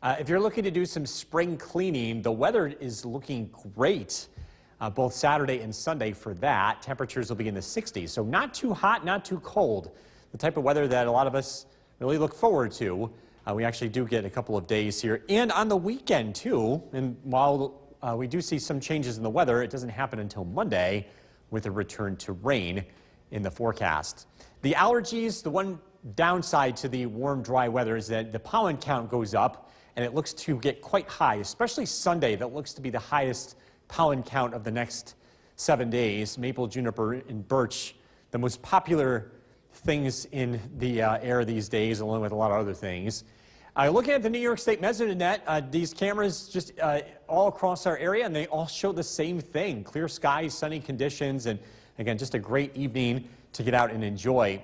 If you're looking to do some spring cleaning, the weather is looking great. Both Saturday and Sunday for that. Temperatures will be in the 60s, so not too hot, not too cold. The type of weather that a lot of us really look forward to. We actually do get a couple of days here, and on the weekend too. And while we do see some changes in the weather, it doesn't happen until Monday with a return to rain in the forecast. The allergies, the one downside to the warm, dry weather is that the pollen count goes up, and it looks to get quite high, especially Sunday. That looks to be the highest pollen count of the next 7 days. Maple, juniper, and birch, the most popular things in the air these days, along with a lot of other things. Looking at the New York State Mesonet, these cameras just all across our area, and they all show the same thing. Clear skies, sunny conditions, and again, just a great evening to get out and enjoy.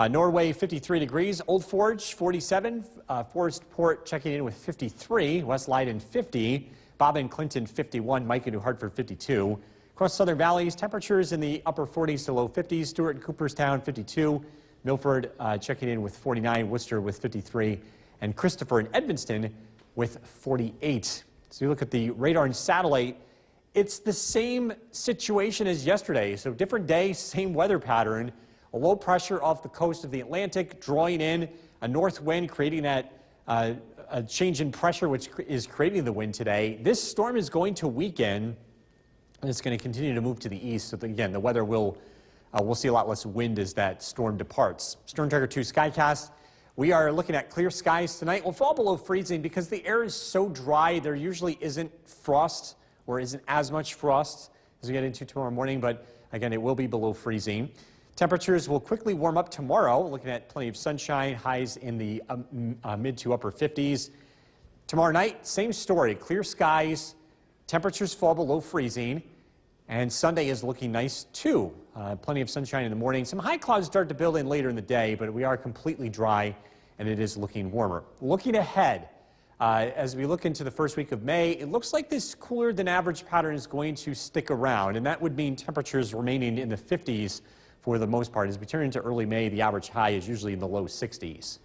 Norway, 53 degrees. Old Forge, 47. Forestport checking in with 53. West Leiden, 50. Bob and Clinton, 51. Mike and New Hartford, 52. Across Southern Valleys, temperatures in the upper 40s to low 50s. Stewart and Cooperstown, 52. Milford checking in with 49. Worcester with 53. And Christopher and Edmonston with 48. So you look at the radar and satellite, it's the same situation as yesterday. So different day, same weather pattern. A low pressure off the coast of the Atlantic, drawing in a north wind, creating that a change in pressure, which is creating the wind today. This storm is going to weaken, and it's going to continue to move to the east. So again, the weather we'll see a lot less wind as that storm departs. Storm Tracker 2 Skycast. We are looking at clear skies tonight. We'll fall below freezing because the air is so dry. There usually isn't frost, or isn't as much frost as we get into tomorrow morning, but again, it will be below freezing. Temperatures will quickly warm up tomorrow. Looking at plenty of sunshine, highs in the mid to upper 50s. Tomorrow night, same story. Clear skies, temperatures fall below freezing, and Sunday is looking nice too. Plenty of sunshine in the morning. Some high clouds start to build in later in the day, but we are completely dry, and it is looking warmer. Looking ahead, as we look into the first week of May, it looks like this cooler than average pattern is going to stick around, and that would mean temperatures remaining in the 50s for the most part. As we turn into early May, the average high is usually in the low 60s.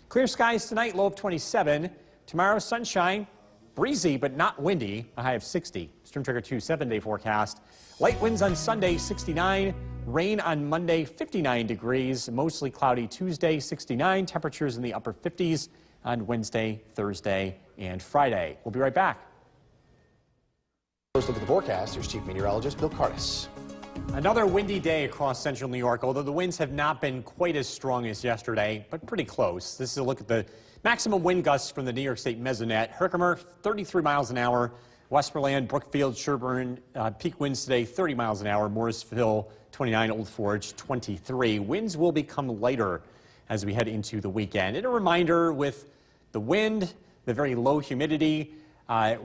Clear skies tonight, low of 27. Tomorrow, sunshine, breezy but not windy, a high of 60. Storm Tracker 2 7-day forecast. Light winds on Sunday, 69. Rain on Monday, 59 degrees. Mostly cloudy Tuesday, 69. Temperatures in the upper 50s on Wednesday, Thursday, and Friday. We'll be right back. First look at the forecast. Here's Chief Meteorologist Bill Cardis. Another windy day across central New York, although the winds have not been quite as strong as yesterday, but pretty close. This is a look at the maximum wind gusts from the New York State Mesonet. Herkimer, 33 miles an hour. Westmoreland, Brookfield, Sherburne, peak winds today, 30 miles an hour. Morrisville, 29. Old Forge, 23. Winds will become lighter as we head into the weekend. And a reminder, with the wind, the very low humidity,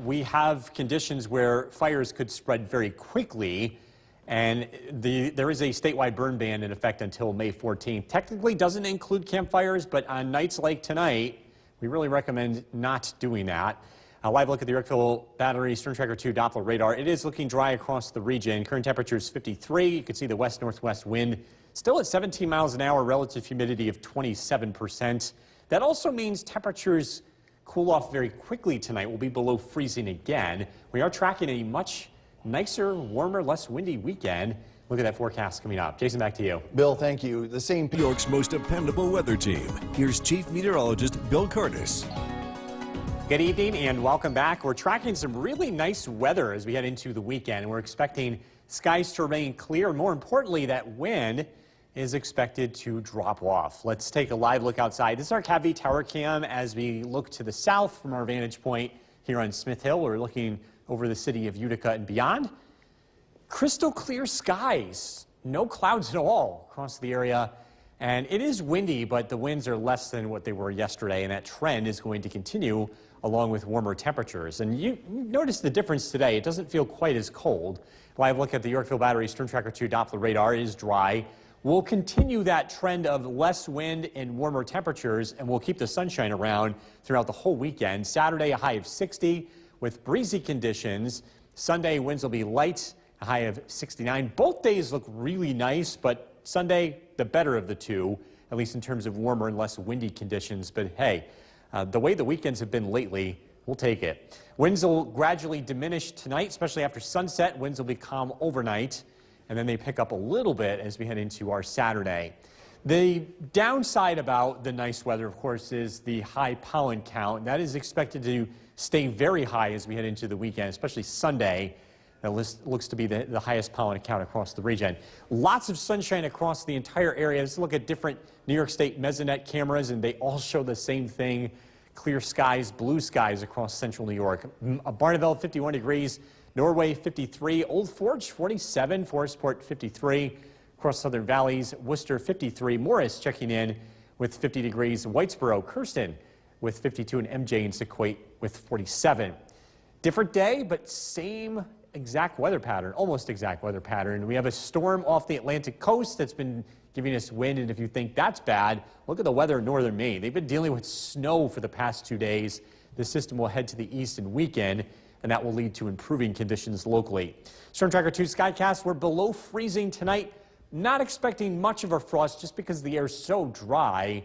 we have conditions where fires could spread very quickly. And there is a statewide burn ban in effect until May 14th. Technically doesn't include campfires, but on nights like tonight, we really recommend not doing that. A live look at the Yorkville Battery Storm Tracker 2 Doppler radar. It is looking dry across the region. Current temperature is 53. You can see the west-northwest wind still at 17 miles an hour, relative humidity of 27%. That also means temperatures cool off very quickly tonight. We'll be below freezing again. We are tracking a much nicer, warmer, less windy weekend. Look at that forecast coming up. Jason, back to you. Bill, thank you. The same. New York's most dependable weather team. Here's Chief Meteorologist Bill Cardis. Good evening and welcome back. We're tracking some really nice weather as we head into the weekend. We're expecting skies to remain clear. More importantly, that wind is expected to drop off. Let's take a live look outside. This is our Cavy Tower Cam as we look to the south from our vantage point here on Smith Hill. We're looking over the city of Utica and beyond. Crystal clear skies, no clouds at all across the area. And it is windy, but the winds are less than what they were yesterday, and that trend is going to continue along with warmer temperatures. And you notice the difference today. It doesn't feel quite as cold. Live look at the Yorkville Battery Storm Tracker 2 Doppler radar. It is dry. We'll continue that trend of less wind and warmer temperatures, and we'll keep the sunshine around throughout the whole weekend. Saturday, a high of 60 with breezy conditions. Sunday, winds will be light, a high of 69. Both days look really nice, but Sunday, the better of the two, at least in terms of warmer and less windy conditions. But hey, the way the weekends have been lately, we'll take it. Winds will gradually diminish tonight, especially after sunset. Winds will be calm overnight, and then they pick up a little bit as we head into our Saturday. The downside about the nice weather, of course, is the high pollen count. That is expected to stay very high as we head into the weekend, especially Sunday. That looks to be the highest pollen count across the region. Lots of sunshine across the entire area. Let's look at different New York State Mesonet cameras, and they all show the same thing. Clear skies, blue skies across central New York. Barneveld, 51 degrees. Norway, 53. Old Forge, 47. Forestport, 53. Across southern valleys, Worcester, 53. Morris checking in with 50 degrees. Whitesboro, Kirsten with 52, and MJ and Sequoia with 47. Different day, but same exact weather pattern, almost exact weather pattern. We have a storm off the Atlantic coast that's been giving us wind, and if you think that's bad, look at the weather in northern Maine. They've been dealing with snow for the past 2 days. The system will head to the east and weaken, and that will lead to improving conditions locally. Storm Tracker 2 Skycast, we're below freezing tonight. Not expecting much of a frost just because the air is so dry.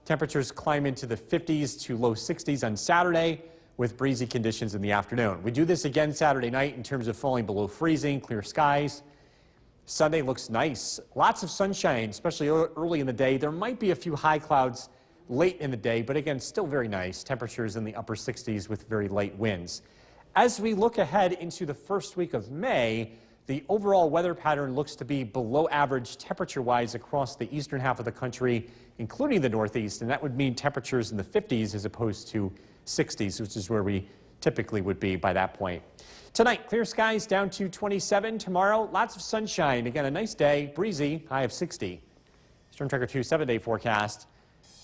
Temperatures climb into the 50s to low 60s on Saturday, with breezy conditions in the afternoon. We do this again Saturday night in terms of falling below freezing, clear skies. Sunday looks nice. Lots of sunshine, especially early in the day. There might be a few high clouds late in the day, but again, still very nice. Temperatures in the upper 60s with very light winds. As we look ahead into the first week of May, the overall weather pattern looks to be below average temperature-wise across the eastern half of the country, including the Northeast, and that would mean temperatures in the 50s as opposed to 60s, which is where we typically would be by that point. Tonight, clear skies down to 27. Tomorrow, lots of sunshine. Again, a nice day, breezy, high of 60. Storm Tracker 2 7-day forecast.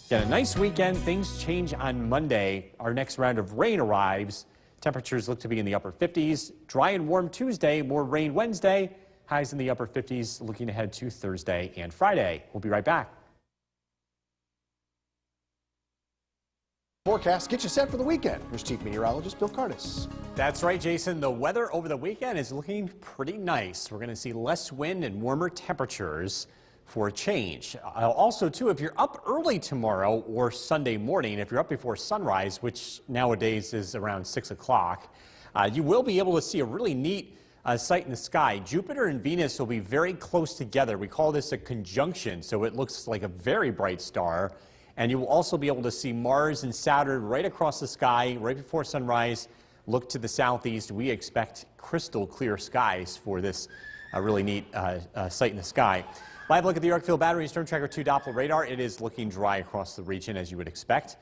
Again, a nice weekend. Things change on Monday. Our next round of rain arrives. Temperatures look to be in the upper 50s. Dry and warm Tuesday, more rain Wednesday. Highs in the upper 50s, looking ahead to Thursday and Friday. We'll be right back. Forecast get you set for the weekend. Here's Chief Meteorologist Bill Cardis. That's right, Jason. The weather over the weekend is looking pretty nice. We're going to see less wind and warmer temperatures for a change. Also, too, if you're up early tomorrow or Sunday morning, if you're up before sunrise, which nowadays is around 6 o'clock, you will be able to see a really neat sight in the sky. Jupiter and Venus will be very close together. We call this a conjunction, so it looks like a very bright star. And you will also be able to see Mars and Saturn right across the sky right before sunrise. Look to the southeast. We expect crystal clear skies for this really neat sight in the sky. Live look at the Yorkville Battery Storm Tracker 2 Doppler radar. It is looking dry across the region, as you would expect.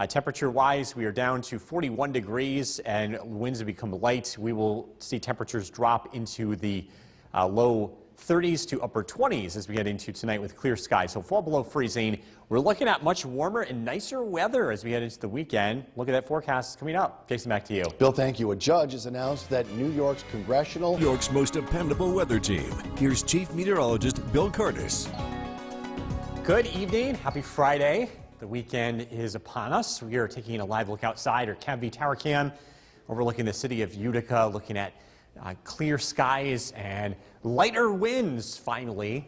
Temperature-wise, we are down to 41 degrees, and winds have become light. We will see temperatures drop into the low 30s to upper 20s as we head into tonight with clear skies. So fall below freezing. We're looking at much warmer and nicer weather as we head into the weekend. Look at that forecast coming up. Jason, back to you. Bill, thank you. A judge has announced that New York's congressional... New York's most dependable weather team. Here's Chief Meteorologist Bill Curtis. Good evening. Happy Friday. The weekend is upon us. We are taking a live look outside our CAV Tower Cam, overlooking the city of Utica, looking at clear skies and lighter winds finally.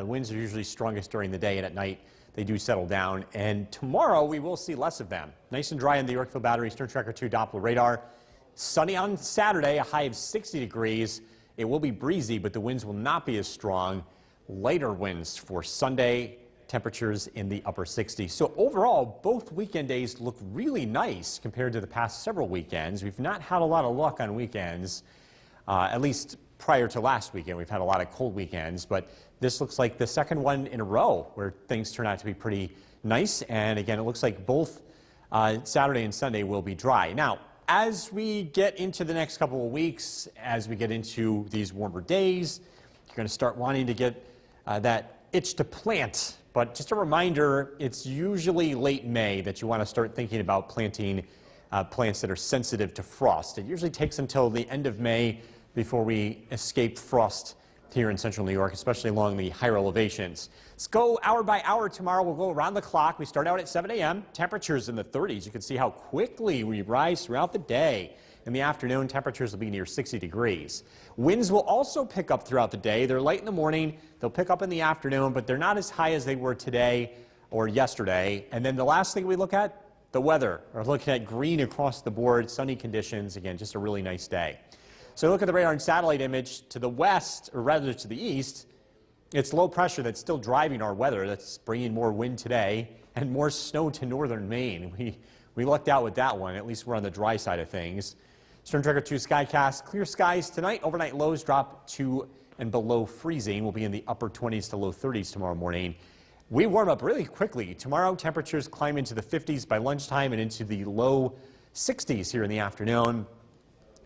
Winds are usually strongest during the day, and at night they do settle down. And tomorrow we will see less of them. Nice and dry on the Yorkville Battery Storm Tracker 2 Doppler radar. Sunny on Saturday, a high of 60 degrees. It will be breezy, but the winds will not be as strong. Lighter winds for Sunday. Temperatures in the upper 60s. So overall, both weekend days look really nice compared to the past several weekends. We've not had a lot of luck on weekends, at least prior to last weekend. We've had a lot of cold weekends, but this looks like the second one in a row where things turn out to be pretty nice. And again, it looks like both Saturday and Sunday will be dry. Now, as we get into the next couple of weeks, as we get into these warmer days, you're going to start wanting to get that itch to plant. But just a reminder, it's usually late May that you want to start thinking about planting plants that are sensitive to frost. It usually takes until the end of May before we escape frost here in central New York, especially along the higher elevations. Let's go hour by hour tomorrow. We'll go around the clock. We start out at 7 a.m. Temperatures in the 30s. You can see how quickly we rise throughout the day. In the afternoon, temperatures will be near 60 degrees. Winds will also pick up throughout the day. They're light in the morning. They'll pick up in the afternoon, but they're not as high as they were today or yesterday. And then the last thing we look at, the weather. We're looking at green across the board, sunny conditions. Again, just a really nice day. So look at the radar and satellite image to the west, or rather to the east. It's low pressure that's still driving our weather. That's bringing more wind today and more snow to northern Maine. We lucked out with that one. At least we're on the dry side of things. Storm Tracker 2 Skycast, clear skies tonight. Overnight lows drop to and below freezing. We'll be in the upper 20s to low 30s tomorrow morning. We warm up really quickly. Tomorrow, temperatures climb into the 50s by lunchtime and into the low 60s here in the afternoon,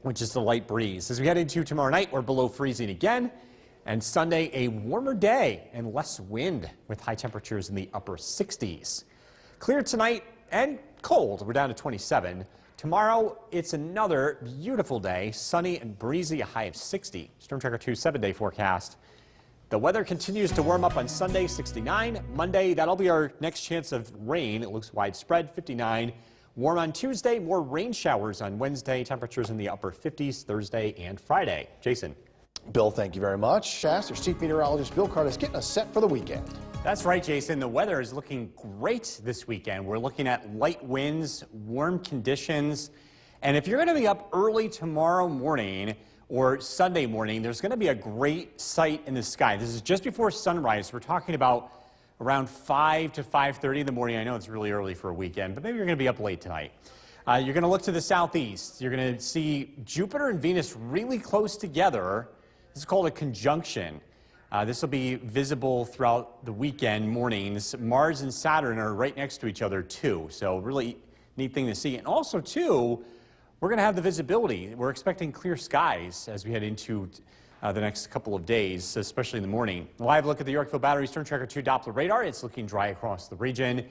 which is the light breeze. As we head into tomorrow night, we're below freezing again. And Sunday, a warmer day and less wind with high temperatures in the upper 60s. Clear tonight and cold. We're down to 27. Tomorrow, it's another beautiful day, sunny and breezy, a high of 60. Storm Tracker 2 7-day forecast. The weather continues to warm up on Sunday, 69. Monday, that'll be our next chance of rain. It looks widespread, 59. Warm on Tuesday, more rain showers on Wednesday. Temperatures in the upper 50s Thursday and Friday. Jason. Bill, thank you very much. Shasters Chief Meteorologist Bill Curtis getting us set for the weekend. That's right, Jason. The weather is looking great this weekend. We're looking at light winds, warm conditions. And if you're going to be up early tomorrow morning or Sunday morning, there's going to be a great sight in the sky. This is just before sunrise. We're talking about around 5 to 5:30 in the morning. I know it's really early for a weekend, but maybe you're going to be up late tonight. You're going to look to the southeast. You're going to see Jupiter and Venus really close together. This is called a conjunction. This will be visible throughout the weekend mornings. Mars and Saturn are right next to each other, too. So really neat thing to see. And also, too, we're going to have the visibility. We're expecting clear skies as we head into the next couple of days, especially in the morning. A live look at the Yorkville Battery Storm Tracker 2 Doppler radar. It's looking dry across the region.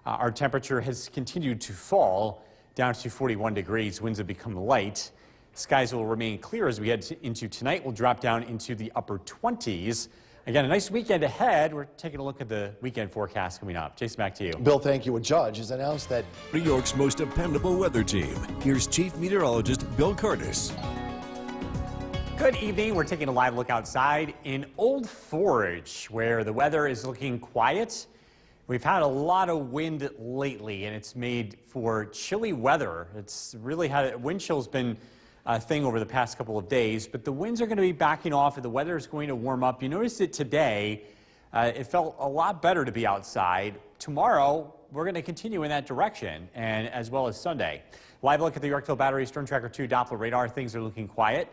Our temperature has continued to fall down to 41 degrees. Winds have become light. Skies will remain clear as we head into tonight. We'll drop down into the upper 20s. Again, a nice weekend ahead. We're taking a look at the weekend forecast coming up. Jason, back to you. Bill, thank you. A judge has announced that New York's most dependable weather team. Here's Chief Meteorologist Bill Curtis. Good evening. We're taking a live look outside in Old Forge, where the weather is looking quiet. We've had a lot of wind lately, and it's made for chilly weather. It's really had wind chill's been a thing over the past couple of days, but the winds are going to be backing off, and the weather is going to warm up. You noticed it today. It felt a lot better to be outside. Tomorrow, we're going to continue in that direction, and as well as Sunday. Live look at the Yorkville Battery Storm Tracker 2 Doppler radar. Things are looking quiet.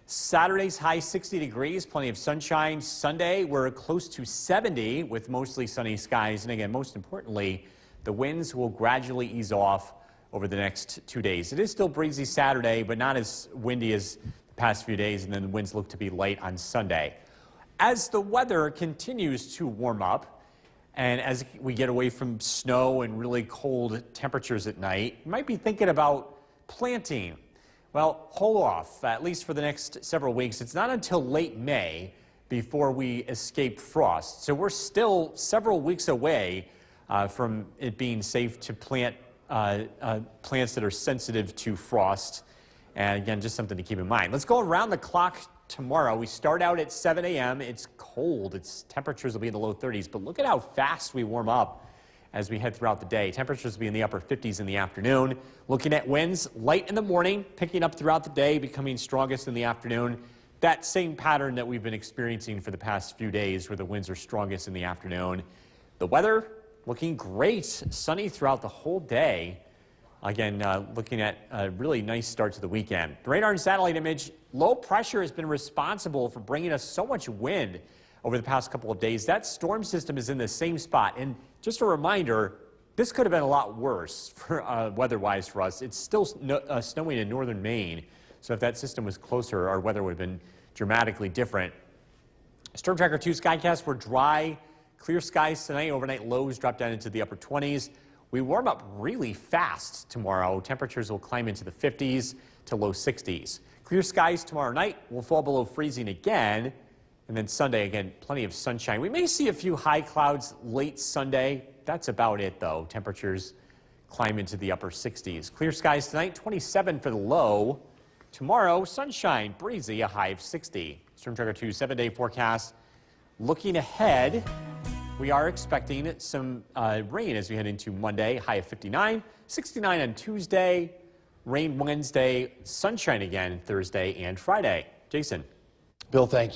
Saturday's high 60 degrees, plenty of sunshine. Sunday, we're close to 70 with mostly sunny skies. And again, most importantly, the winds will gradually ease off over the next 2 days. It is still breezy Saturday, but not as windy as the past few days. And then the winds look to be light on Sunday. As the weather continues to warm up, and as we get away from snow and really cold temperatures at night, you might be thinking about planting. Well, hold off, at least for the next several weeks. It's not until late May before we escape frost. So we're still several weeks away from it being safe to plant plants that are sensitive to frost. And again, just something to keep in mind. Let's go around the clock tomorrow. We start out at 7 a.m. It's cold. Temperatures will be in the low 30s, but look at how fast we warm up as we head throughout the day. Temperatures will be in the upper 50s in the afternoon. Looking at winds, light in the morning, picking up throughout the day, becoming strongest in the afternoon. That same pattern that we've been experiencing for the past few days where the winds are strongest in the afternoon. The weather looking great, sunny throughout the whole day. Again, looking at a really nice start to the weekend. The radar and satellite image, low pressure has been responsible for bringing us so much wind over the past couple of days. That storm system is in the same spot. And just a reminder, this could have been a lot worse for weather-wise for us. It's still snowing in northern Maine. So if that system was closer, our weather would have been dramatically different. Storm Tracker 2 Skycast, we're dry, clear skies tonight. Overnight lows drop down into the upper 20s. We warm up really fast tomorrow. Temperatures will climb into the 50s to low 60s. Clear skies tomorrow night will fall below freezing again. And then Sunday, again, plenty of sunshine. We may see a few high clouds late Sunday. That's about it, though. Temperatures climb into the upper 60s. Clear skies tonight, 27 for the low. Tomorrow, sunshine, breezy, a high of 60. Storm Tracker 2 7-day forecast. Looking ahead, we are expecting some rain as we head into Monday, high of 59. 69 on Tuesday, rain Wednesday, sunshine again Thursday and Friday. Jason. Bill, thank you.